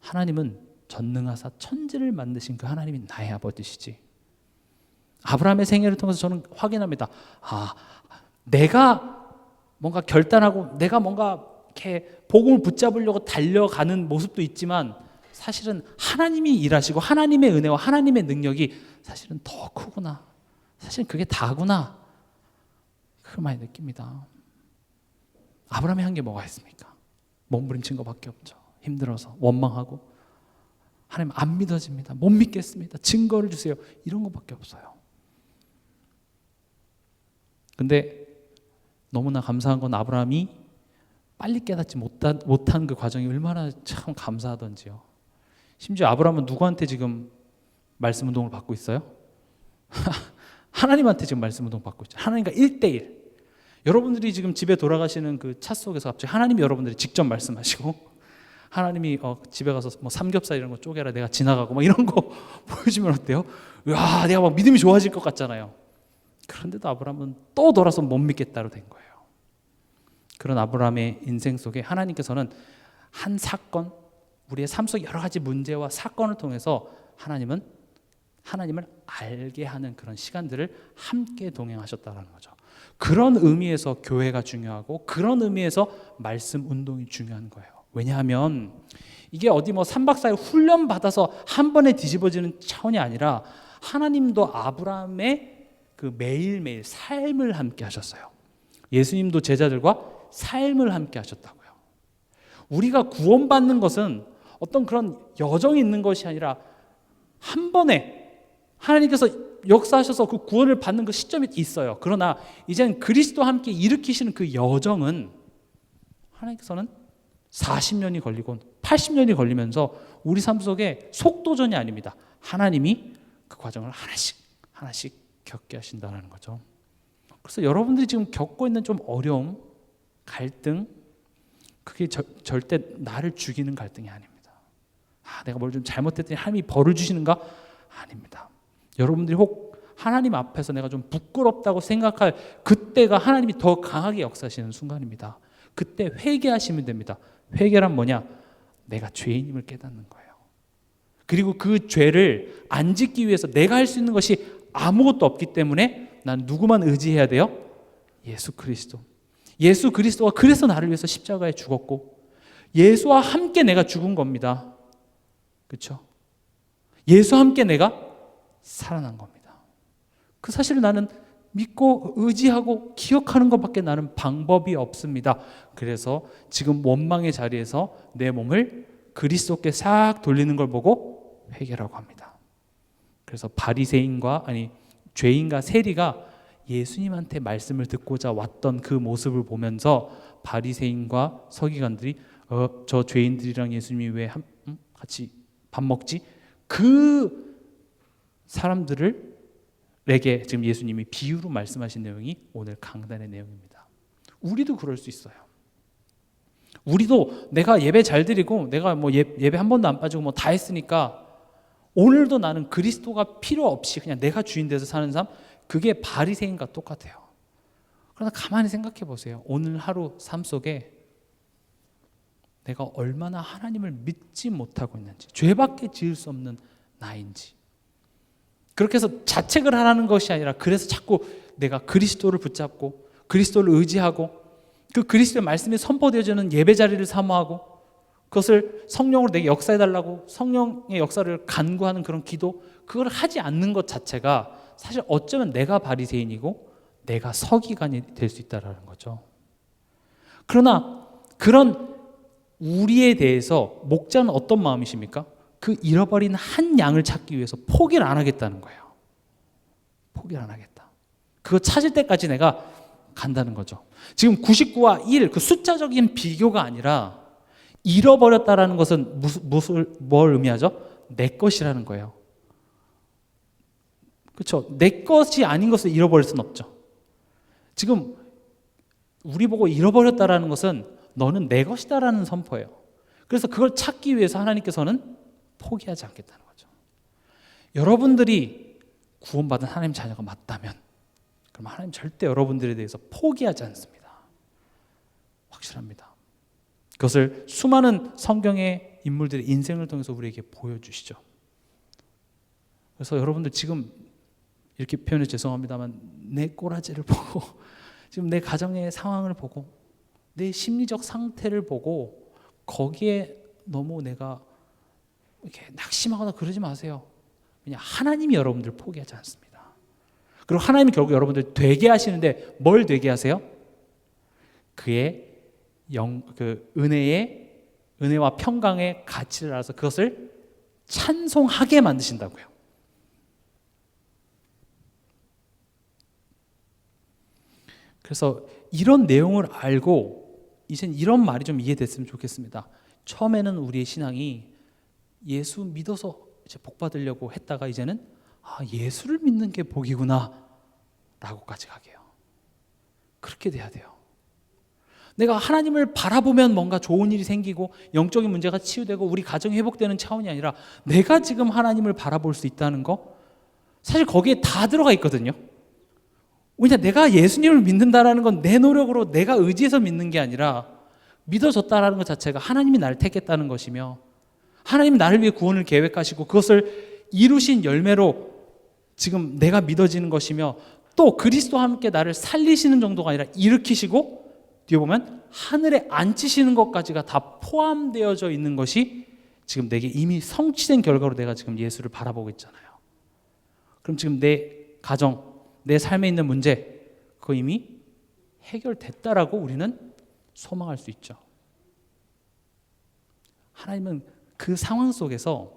하나님은 전능하사 천지를 만드신 그 하나님이 나의 아버지시지. 아브라함의 생애를 통해서 저는 확인합니다. 아, 내가 뭔가 결단하고 내가 뭔가 이렇게 복음을 붙잡으려고 달려가는 모습도 있지만 사실은 하나님이 일하시고 하나님의 은혜와 하나님의 능력이 사실은 더 크구나. 사실은 그게 다구나. 그걸 많이 느낍니다. 아브라함이 한 게 뭐가 있습니까? 몸부림친 것밖에 없죠. 힘들어서 원망하고 하나님 안 믿어집니다. 못 믿겠습니다. 증거를 주세요. 이런 것밖에 없어요. 근데 너무나 감사한 건 아브라함이 빨리 깨닫지 못한 그 과정이 얼마나 참 감사하던지요. 심지어 아브라함은 누구한테 지금 말씀 운동을 받고 있어요? 하나님한테 지금 말씀 운동 받고 있죠. 하나님과 1대1. 여러분들이 지금 집에 돌아가시는 그 차 속에서 갑자기 하나님이 여러분들이 직접 말씀하시고 하나님이 집에 가서 뭐 삼겹살 이런 거 쪼개라 내가 지나가고 막 이런 거 보여주면 어때요? 와, 내가 막 믿음이 좋아질 것 같잖아요. 그런데도 아브라함은 또 돌아서 못 믿겠다로 된 거예요. 그런 아브라함의 인생 속에 하나님께서는 한 사건, 우리의 삶 속 여러 가지 문제와 사건을 통해서 하나님을 알게 하는 그런 시간들을 함께 동행하셨다는 거죠. 그런 의미에서 교회가 중요하고 그런 의미에서 말씀 운동이 중요한 거예요. 왜냐하면 이게 어디 뭐 3박 4일 훈련 받아서 한 번에 뒤집어지는 차원이 아니라 하나님도 아브라함의 그 매일매일 삶을 함께 하셨어요. 예수님도 제자들과 삶을 함께 하셨다고요. 우리가 구원받는 것은 어떤 그런 여정이 있는 것이 아니라 한 번에 하나님께서 역사하셔서 그 구원을 받는 그 시점이 있어요. 그러나 이제는 그리스도와 함께 일으키시는 그 여정은 하나님께서는 40년이 걸리고 80년이 걸리면서 우리 삶 속에 속도전이 아닙니다. 하나님이 그 과정을 하나씩 겪게 하신다는 거죠. 그래서 여러분들이 지금 겪고 있는 좀 어려움, 갈등, 그게 절대 나를 죽이는 갈등이 아닙니다. 아, 내가 뭘 좀 잘못했더니 하나님이 벌을 주시는가? 아닙니다. 여러분들이 혹 하나님 앞에서 내가 좀 부끄럽다고 생각할 그때가 하나님이 더 강하게 역사하시는 순간입니다. 그때 회개하시면 됩니다. 회개란 뭐냐? 내가 죄인임을 깨닫는 거예요. 그리고 그 죄를 안 짓기 위해서 내가 할 수 있는 것이 아무것도 없기 때문에 난 누구만 의지해야 돼요? 예수 그리스도. 예수 그리스도가 그래서 나를 위해서 십자가에 죽었고 예수와 함께 내가 죽은 겁니다. 그렇죠? 예수와 함께 내가 살아난 겁니다. 그 사실을 나는 믿고 의지하고 기억하는 것밖에 나는 방법이 없습니다. 그래서 지금 원망의 자리에서 내 몸을 그리스도께 싹 돌리는 걸 보고 회개라고 합니다. 그래서 죄인과 세리가 예수님한테 말씀을 듣고자 왔던 그 모습을 보면서 바리새인과 서기관들이 저 죄인들이랑 예수님이 왜 같이 밥 먹지? 그 사람들에게 지금 예수님이 비유로 말씀하신 내용이 오늘 강단의 내용입니다. 우리도 그럴 수 있어요. 우리도 내가 예배 잘 드리고 내가 뭐 예배 한 번도 안 빠지고 뭐 다 했으니까 오늘도 나는 그리스도가 필요 없이 그냥 내가 주인 돼서 사는 삶, 그게 바리새인과 똑같아요. 그러나 가만히 생각해 보세요. 오늘 하루 삶 속에 내가 얼마나 하나님을 믿지 못하고 있는지, 죄밖에 지을 수 없는 나인지. 그렇게 해서 자책을 하라는 것이 아니라 그래서 자꾸 내가 그리스도를 붙잡고 그리스도를 의지하고 그 그리스도의 말씀이 선포되어지는 예배 자리를 사모하고 그것을 성령으로 내게 역사해달라고 성령의 역사를 간구하는 그런 기도, 그걸 하지 않는 것 자체가 사실 어쩌면 내가 바리새인이고 내가 서기관이 될 수 있다는 거죠. 그러나 그런 우리에 대해서 목자는 어떤 마음이십니까? 그 잃어버린 한 양을 찾기 위해서 포기를 안 하겠다는 거예요. 포기를 안 하겠다. 그거 찾을 때까지 내가 간다는 거죠. 지금 99와 1, 그 숫자적인 비교가 아니라 잃어버렸다라는 것은 뭘 의미하죠? 내 것이라는 거예요. 그렇죠? 내 것이 아닌 것을 잃어버릴 수는 없죠. 지금 우리 보고 잃어버렸다라는 것은 너는 내 것이다라는 선포예요. 그래서 그걸 찾기 위해서 하나님께서는 포기하지 않겠다는 거죠. 여러분들이 구원받은 하나님 자녀가 맞다면 그럼 하나님 절대 여러분들에 대해서 포기하지 않습니다. 확실합니다. 그것을 수많은 성경의 인물들의 인생을 통해서 우리에게 보여주시죠. 그래서 여러분들 지금 이렇게 표현해 죄송합니다만 내 꼬라지를 보고 지금 내 가정의 상황을 보고 내 심리적 상태를 보고 거기에 너무 내가 이렇게 낙심하거나 그러지 마세요. 그냥 하나님이 여러분들 포기하지 않습니다. 그리고 하나님이 결국 여러분들 되게 하시는데 뭘 되게 하세요? 그의 은혜와 평강의 가치를 알아서 그것을 찬송하게 만드신다고요. 그래서 이런 내용을 알고 이젠 이런 말이 좀 이해됐으면 좋겠습니다. 처음에는 우리의 신앙이 예수 믿어서 이제 복 받으려고 했다가 이제는 예수를 믿는 게 복이구나 라고까지 가게요. 그렇게 돼야 돼요. 내가 하나님을 바라보면 뭔가 좋은 일이 생기고 영적인 문제가 치유되고 우리 가정이 회복되는 차원이 아니라 내가 지금 하나님을 바라볼 수 있다는 거 사실 거기에 다 들어가 있거든요. 왜냐 내가 예수님을 믿는다라는 건 내 노력으로 내가 의지해서 믿는 게 아니라 믿어졌다라는 것 자체가 하나님이 나를 택했다는 것이며 하나님이 나를 위해 구원을 계획하시고 그것을 이루신 열매로 지금 내가 믿어지는 것이며 또 그리스도와 함께 나를 살리시는 정도가 아니라 일으키시고 뒤에 보면 하늘에 앉히시는 것까지가 다 포함되어져 있는 것이 지금 내게 이미 성취된 결과로 내가 지금 예수를 바라보고 있잖아요. 그럼 지금 내 가정, 내 삶에 있는 문제 그거 이미 해결됐다라고 우리는 소망할 수 있죠. 하나님은 그 상황 속에서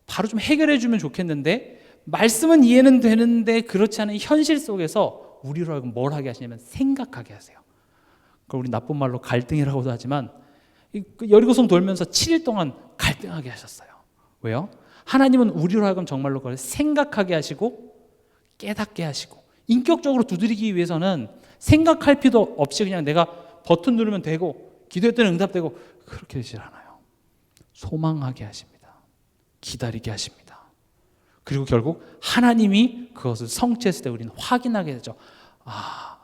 바로 좀 해결해 주면 좋겠는데 말씀은 이해는 되는데 그렇지 않은 현실 속에서 우리로 하여금 뭘 하게 하시냐면 생각하게 하세요. 그걸 우리 나쁜 말로 갈등이라고도 하지만 여리고성 돌면서 7일 동안 갈등하게 하셨어요. 왜요? 하나님은 우리로 하여금 정말로 그걸 생각하게 하시고 깨닫게 하시고 인격적으로 두드리기 위해서는 생각할 필요도 없이 그냥 내가 버튼 누르면 되고 기도했더니 응답되고 그렇게 되질 않아요. 소망하게 하십니다. 기다리게 하십니다. 그리고 결국 하나님이 그것을 성취했을 때 우리는 확인하게 되죠.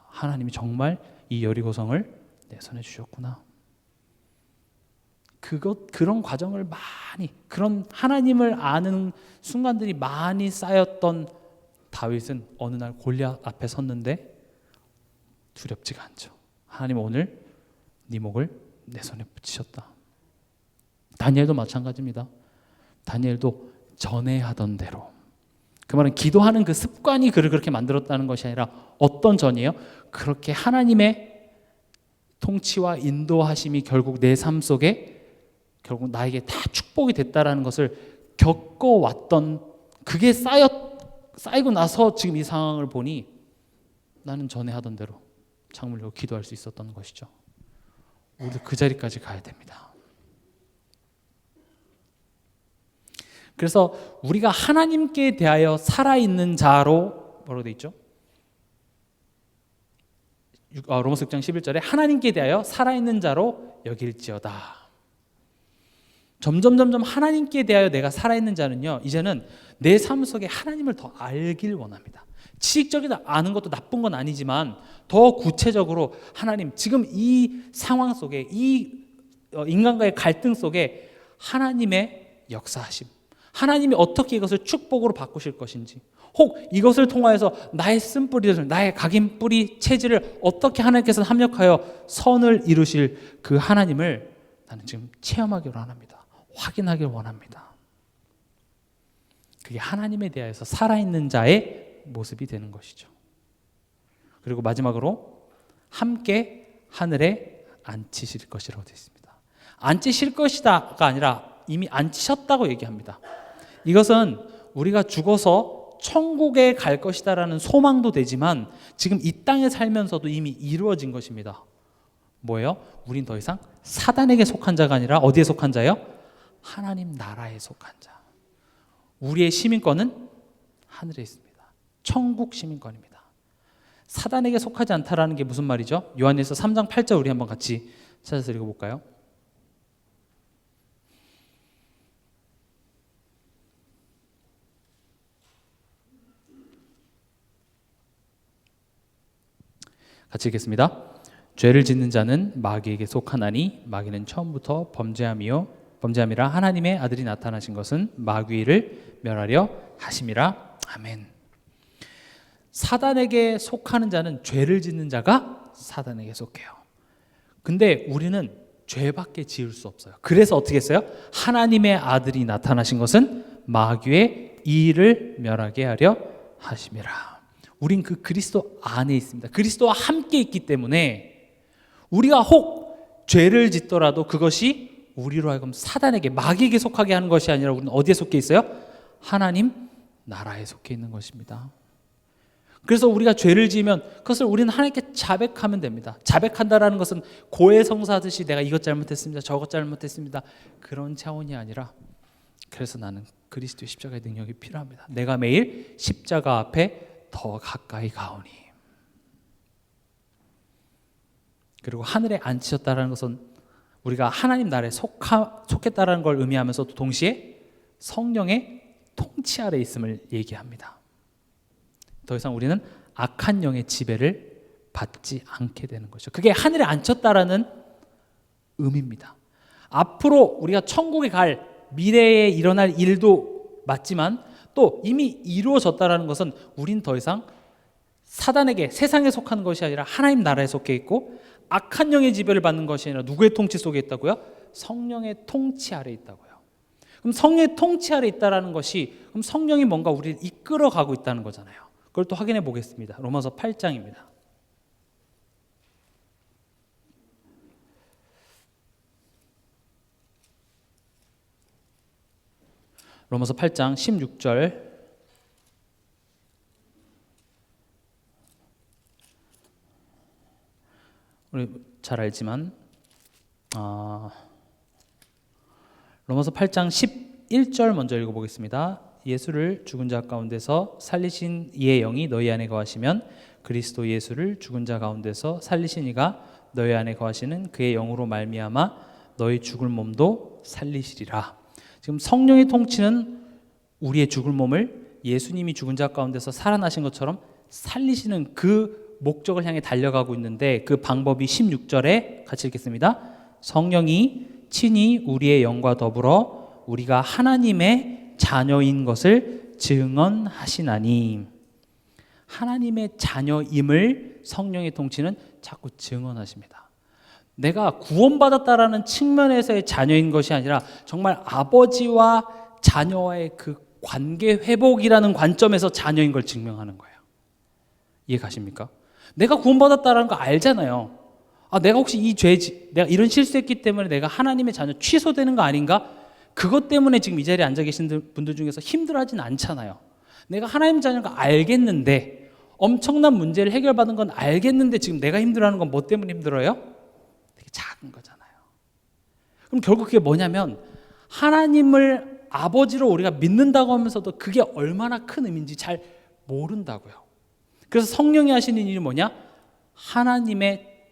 하나님이 정말 이 여리고성을 내 손에 주셨구나. 그런 과정을 많이 그런 하나님을 아는 순간들이 많이 쌓였던 다윗은 어느 날 골리앗 앞에 섰는데 두렵지가 않죠. 하나님 오늘 네 목을 내 손에 붙이셨다. 다니엘도 마찬가지입니다. 다니엘도 전에 하던 대로 그 말은 기도하는 그 습관이 그를 그렇게 만들었다는 것이 아니라 어떤 전이에요? 그렇게 하나님의 통치와 인도하심이 결국 내 삶 속에 결국 나에게 다 축복이 됐다라는 것을 겪어왔던 그게 쌓이고 나서 지금 이 상황을 보니 나는 전에 하던 대로 창문을 열고 기도할 수 있었던 것이죠. 우리도 그 자리까지 가야 됩니다. 그래서 우리가 하나님께 대하여 살아있는 자로 뭐라고 돼 있죠? 로마서 6장 11절에 하나님께 대하여 살아있는 자로 여길지어다. 점점 하나님께 대하여 내가 살아있는 자는요 이제는 내 삶 속에 하나님을 더 알길 원합니다. 지식적이다 아는 것도 나쁜 건 아니지만 더 구체적으로 하나님 지금 이 상황 속에 이 인간과의 갈등 속에 하나님의 역사하심 하나님이 어떻게 이것을 축복으로 바꾸실 것인지 혹 이것을 통하여서 나의 쓴뿌리를 나의 각인 뿌리 체질을 어떻게 하나님께서 합력하여 선을 이루실 그 하나님을 나는 지금 체험하기를 원합니다. 확인하기를 원합니다. 그게 하나님에 대하여서 살아있는 자의 모습이 되는 것이죠. 그리고 마지막으로 함께 하늘에 앉히실 것이라고 되어 있습니다. 앉히실 것이다가 아니라 이미 앉히셨다고 얘기합니다. 이것은 우리가 죽어서 천국에 갈 것이다라는 소망도 되지만 지금 이 땅에 살면서도 이미 이루어진 것입니다. 뭐예요? 우린 더 이상 사단에게 속한 자가 아니라 어디에 속한 자예요? 하나님 나라에 속한 자. 우리의 시민권은 하늘에 있습니다. 천국 시민권입니다. 사단에게 속하지 않다라는 게 무슨 말이죠? 요한일서 3장 8절 우리 한번 같이 찾아서 읽어볼까요? 같이 읽겠습니다. 죄를 짓는 자는 마귀에게 속하나니 마귀는 처음부터 범죄함이라 하나님의 아들이 나타나신 것은 마귀를 멸하려 하심이라. 아멘. 사단에게 속하는 자는 죄를 짓는 자가 사단에게 속해요. 근데 우리는 죄밖에 지을 수 없어요. 그래서 어떻게 했어요? 하나님의 아들이 나타나신 것은 마귀의 일을 멸하게 하려 하심이라. 우린 그 그리스도 안에 있습니다. 그리스도와 함께 있기 때문에 우리가 혹 죄를 짓더라도 그것이 우리로 하여금 사단에게 마귀에게 속하게 하는 것이 아니라 우리는 어디에 속해 있어요? 하나님 나라에 속해 있는 것입니다. 그래서 우리가 죄를 지으면 그것을 우리는 하나님께 자백하면 됩니다. 자백한다라는 것은 고해성사하듯이 내가 이것 잘못했습니다, 저것 잘못했습니다, 그런 차원이 아니라, 그래서 나는 그리스도의 십자가의 능력이 필요합니다. 내가 매일 십자가 앞에 더 가까이 가오니. 그리고 하늘에 앉히셨다는 것은 우리가 하나님 나라에 속했다는 걸 의미하면서도 동시에 성령의 통치 아래 있음을 얘기합니다. 더 이상 우리는 악한 영의 지배를 받지 않게 되는 것이죠. 그게 하늘에 앉혔다라는 의미입니다. 앞으로 우리가 천국에 갈 미래에 일어날 일도 맞지만 또 이미 이루어졌다라는 것은 우린 더 이상 사단에게, 세상에 속한 것이 아니라 하나님 나라에 속해 있고 악한 영의 지배를 받는 것이 아니라 누구의 통치 속에 있다고요? 성령의 통치 아래 있다고요. 그럼 성령의 통치 아래 있다라는 것이, 그럼 성령이 뭔가 우리를 이끌어가고 있다는 거잖아요. 그걸 또 확인해 보겠습니다. 로마서 8장입니다. 로마서 8장 16절. 우리 잘 알지만 로마서 8장 11절 먼저 읽어보겠습니다. 예수를 죽은 자 가운데서 살리신 이의 영이 너희 안에 거하시면 그리스도 예수를 죽은 자 가운데서 살리신 이가 너희 안에 거하시는 그의 영으로 말미암아 너희 죽을 몸도 살리시리라. 지금 성령의 통치는 우리의 죽을 몸을 예수님이 죽은 자 가운데서 살아나신 것처럼 살리시는 그 목적을 향해 달려가고 있는데, 그 방법이 16절에 같이 읽겠습니다. 성령이 친히 우리의 영과 더불어 우리가 하나님의 자녀인 것을 증언하시나니. 하나님의 자녀임을 성령의 통치는 자꾸 증언하십니다. 내가 구원받았다라는 측면에서의 자녀인 것이 아니라 정말 아버지와 자녀와의 그 관계 회복이라는 관점에서 자녀인 걸 증명하는 거예요. 이해 가십니까? 내가 구원받았다라는 거 알잖아요. 내가 혹시 내가 이런 실수했기 때문에 내가 하나님의 자녀 취소되는 거 아닌가? 그것 때문에 지금 이 자리에 앉아 계신 분들 중에서 힘들어하진 않잖아요. 내가 하나님 자녀가 알겠는데, 엄청난 문제를 해결받은 건 알겠는데 지금 내가 힘들어하는 건 뭐 때문에 힘들어요? 되게 작은 거잖아요. 그럼 결국 그게 뭐냐면 하나님을 아버지로 우리가 믿는다고 하면서도 그게 얼마나 큰 의미인지 잘 모른다고요. 그래서 성령이 하시는 일이 뭐냐?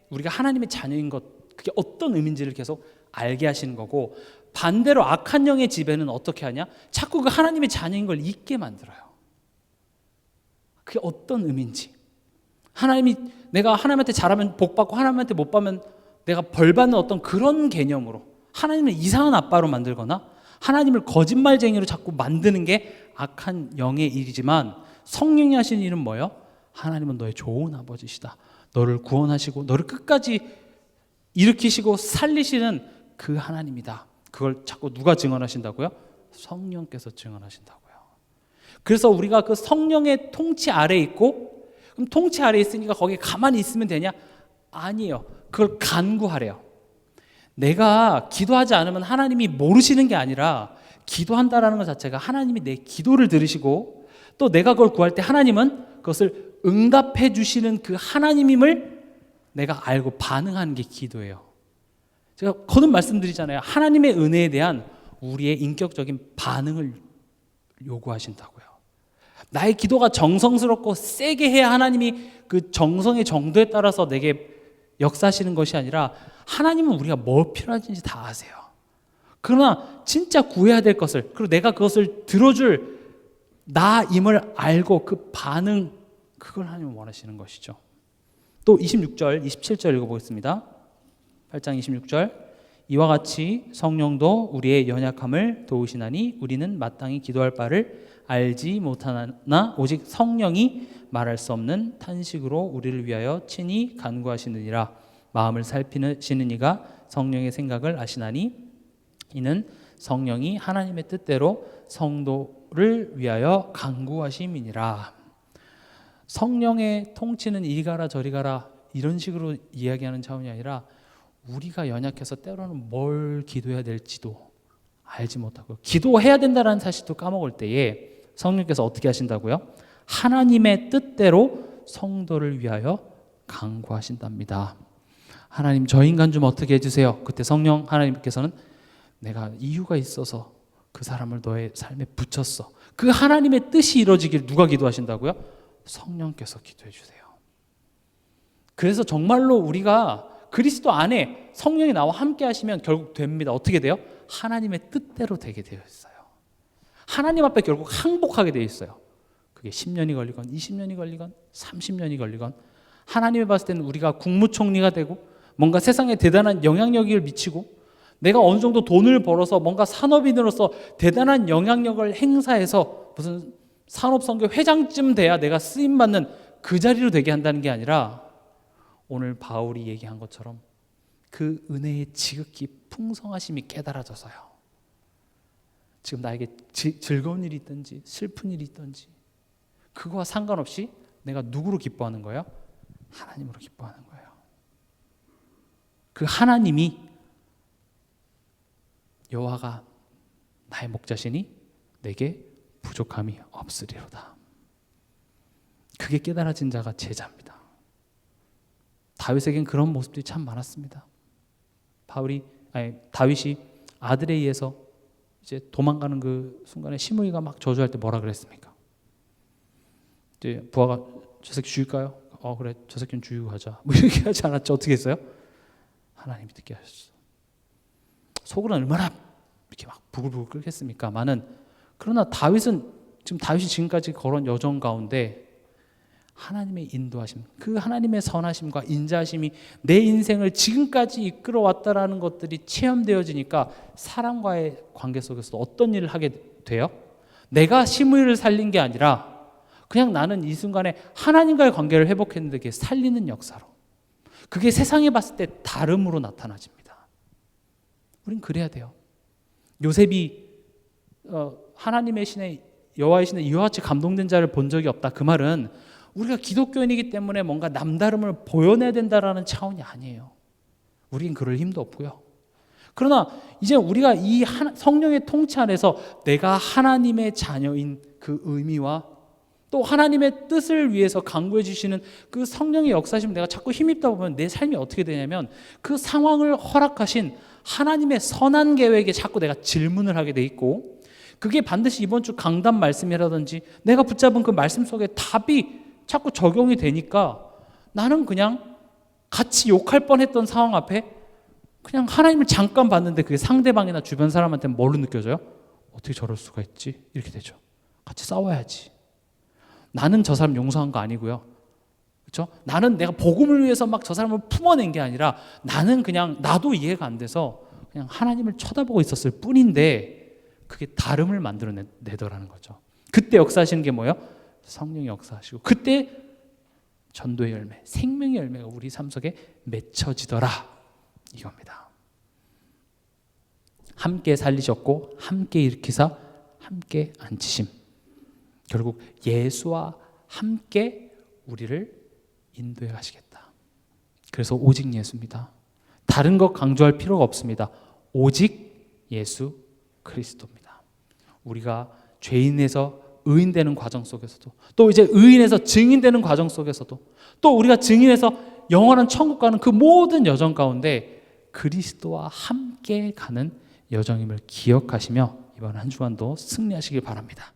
우리가 하나님의 자녀인 것, 그게 어떤 의미인지를 계속 알게 하시는 거고, 반대로 악한 영의 지배는 어떻게 하냐? 자꾸 그 하나님의 자녀인 걸 잊게 만들어요. 그게 어떤 의미인지. 내가 하나님한테 잘하면 복 받고 하나님한테 못 받으면 내가 벌 받는 어떤 그런 개념으로 하나님을 이상한 아빠로 만들거나 하나님을 거짓말쟁이로 자꾸 만드는 게 악한 영의 일이지만, 성령이 하시는 일은 뭐예요? 하나님은 너의 좋은 아버지시다. 너를 구원하시고 너를 끝까지 일으키시고 살리시는 그 하나님이다. 그걸 자꾸 누가 증언하신다고요? 성령께서 증언하신다고요. 그래서 우리가 그 성령의 통치 아래에 있고, 그럼 통치 아래에 있으니까 거기에 가만히 있으면 되냐? 아니에요. 그걸 간구하래요. 내가 기도하지 않으면 하나님이 모르시는 게 아니라, 기도한다라는 것 자체가 하나님이 내 기도를 들으시고 또 내가 그걸 구할 때 하나님은 그것을 응답해 주시는 그 하나님임을 내가 알고 반응하는 게 기도예요. 제가 거듭 말씀드리잖아요. 하나님의 은혜에 대한 우리의 인격적인 반응을 요구하신다고요. 나의 기도가 정성스럽고 세게 해야 하나님이 그 정성의 정도에 따라서 내게 역사하시는 것이 아니라 하나님은 우리가 뭐 필요한지 다 아세요. 그러나 진짜 구해야 될 것을, 그리고 내가 그것을 들어줄 나임을 알고 그 반응, 그걸 하나님은 원하시는 것이죠. 또 26절, 27절 읽어보겠습니다. 8장 26절. 이와 같이 성령도 우리의 연약함을 도우시나니 우리는 마땅히 기도할 바를 알지 못하나 오직 성령이 말할 수 없는 탄식으로 우리를 위하여 친히 간구하시느니라. 마음을 살피시는 이가 성령의 생각을 아시나니 이는 성령이 하나님의 뜻대로 성도를 위하여 간구하심이니라. 성령의 통치는 이리 가라 저리 가라 이런 식으로 이야기하는 차원이 아니라 우리가 연약해서 때로는 뭘 기도해야 될지도 알지 못하고 기도해야 된다는 사실도 까먹을 때에 성령께서 어떻게 하신다고요? 하나님의 뜻대로 성도를 위하여 간구하신답니다. 하나님 저 인간 좀 어떻게 해주세요. 그때 성령 하나님께서는 내가 이유가 있어서 그 사람을 너의 삶에 붙였어. 그 하나님의 뜻이 이루어지길 누가 기도하신다고요? 성령께서 기도해 주세요. 그래서 정말로 우리가 그리스도 안에 성령이 나와 함께 하시면 결국 됩니다. 어떻게 돼요? 하나님의 뜻대로 되게 되어 있어요. 하나님 앞에 결국 항복하게 되어 있어요. 그게 10년이 걸리건 20년이 걸리건 30년이 걸리건 하나님이 봤을 때는 우리가 국무총리가 되고 뭔가 세상에 대단한 영향력을 미치고 내가 어느 정도 돈을 벌어서 뭔가 산업인으로서 대단한 영향력을 행사해서 무슨 산업선교 회장쯤 돼야 내가 쓰임받는 그 자리로 되게 한다는 게 아니라 오늘 바울이 얘기한 것처럼 그 은혜의 지극히 풍성하심이 깨달아져서요. 지금 나에게 즐거운 일이 있든지 슬픈 일이 있든지 그거와 상관없이 내가 누구로 기뻐하는 거예요? 하나님으로 기뻐하는 거예요. 그 하나님이 여호와가 나의 목자시니 내게 부족함이 없으리로다. 그게 깨달아진 자가 제자입니다. 다윗에겐 그런 모습들이 참 많았습니다. 다윗이 아들에 의해서 이제 도망가는 그 순간에 시므이가 막 저주할 때 뭐라 그랬습니까? 이제 부하가 저 새끼 죽일까요? 그래 저 새끼는 죽이고 가자. 뭐 이렇게 하지 않았죠. 어떻게 했어요? 하나님이 듣게 하셨어. 속으로는 얼마나 이렇게 막 부글부글 끓겠습니까만은 그러나 다윗이 지금까지 걸어온 여정 가운데 하나님의 인도하심, 그 하나님의 선하심과 인자하심이 내 인생을 지금까지 이끌어왔다라는 것들이 체험되어지니까 사람과의 관계 속에서 어떤 일을 하게 돼요? 내가 시므이를 살린 게 아니라 그냥 나는 이 순간에 하나님과의 관계를 회복했는데 그게 살리는 역사로, 그게 세상에 봤을 때 다름으로 나타나집니다. 우린 그래야 돼요. 요셉이 하나님의 신의 여호와의 신의 이와 같이 감동된 자를 본 적이 없다. 그 말은 우리가 기독교인이기 때문에 뭔가 남다름을 보여내야 된다라는 차원이 아니에요. 우린 그럴 힘도 없고요. 그러나 이제 우리가 이 성령의 통치 안에서 내가 하나님의 자녀인 그 의미와 또 하나님의 뜻을 위해서 간구해 주시는 그 성령의 역사심을 내가 자꾸 힘입다 보면 내 삶이 어떻게 되냐면 그 상황을 허락하신 하나님의 선한 계획에 자꾸 내가 질문을 하게 돼 있고, 그게 반드시 이번 주 강단 말씀이라든지 내가 붙잡은 그 말씀 속에 답이 자꾸 적용이 되니까 나는 그냥 같이 욕할 뻔했던 상황 앞에 그냥 하나님을 잠깐 봤는데 그게 상대방이나 주변 사람한테 뭘로 느껴져요? 어떻게 저럴 수가 있지? 이렇게 되죠. 같이 싸워야지. 나는 저 사람 용서한 거 아니고요. 그렇죠? 나는 내가 복음을 위해서 막 저 사람을 품어낸 게 아니라 나는 그냥 나도 이해가 안 돼서 그냥 하나님을 쳐다보고 있었을 뿐인데 그게 다름을 만들어내더라는 거죠. 그때 역사하시는 게 뭐예요? 성령이 역사하시고 그때 전도의 열매, 생명의 열매가 우리 삶 속에 맺혀지더라 이겁니다. 함께 살리셨고 함께 일으키사 함께 앉히심. 결국 예수와 함께 우리를 인도해 가시겠다. 그래서 오직 예수입니다. 다른 것 강조할 필요가 없습니다. 오직 예수 그리스도입니다. 우리가 죄인에서 의인되는 과정 속에서도, 또 이제 의인에서 증인되는 과정 속에서도, 또 우리가 증인에서 영원한 천국 가는 그 모든 여정 가운데 그리스도와 함께 가는 여정임을 기억하시며 이번 한 주간도 승리하시길 바랍니다.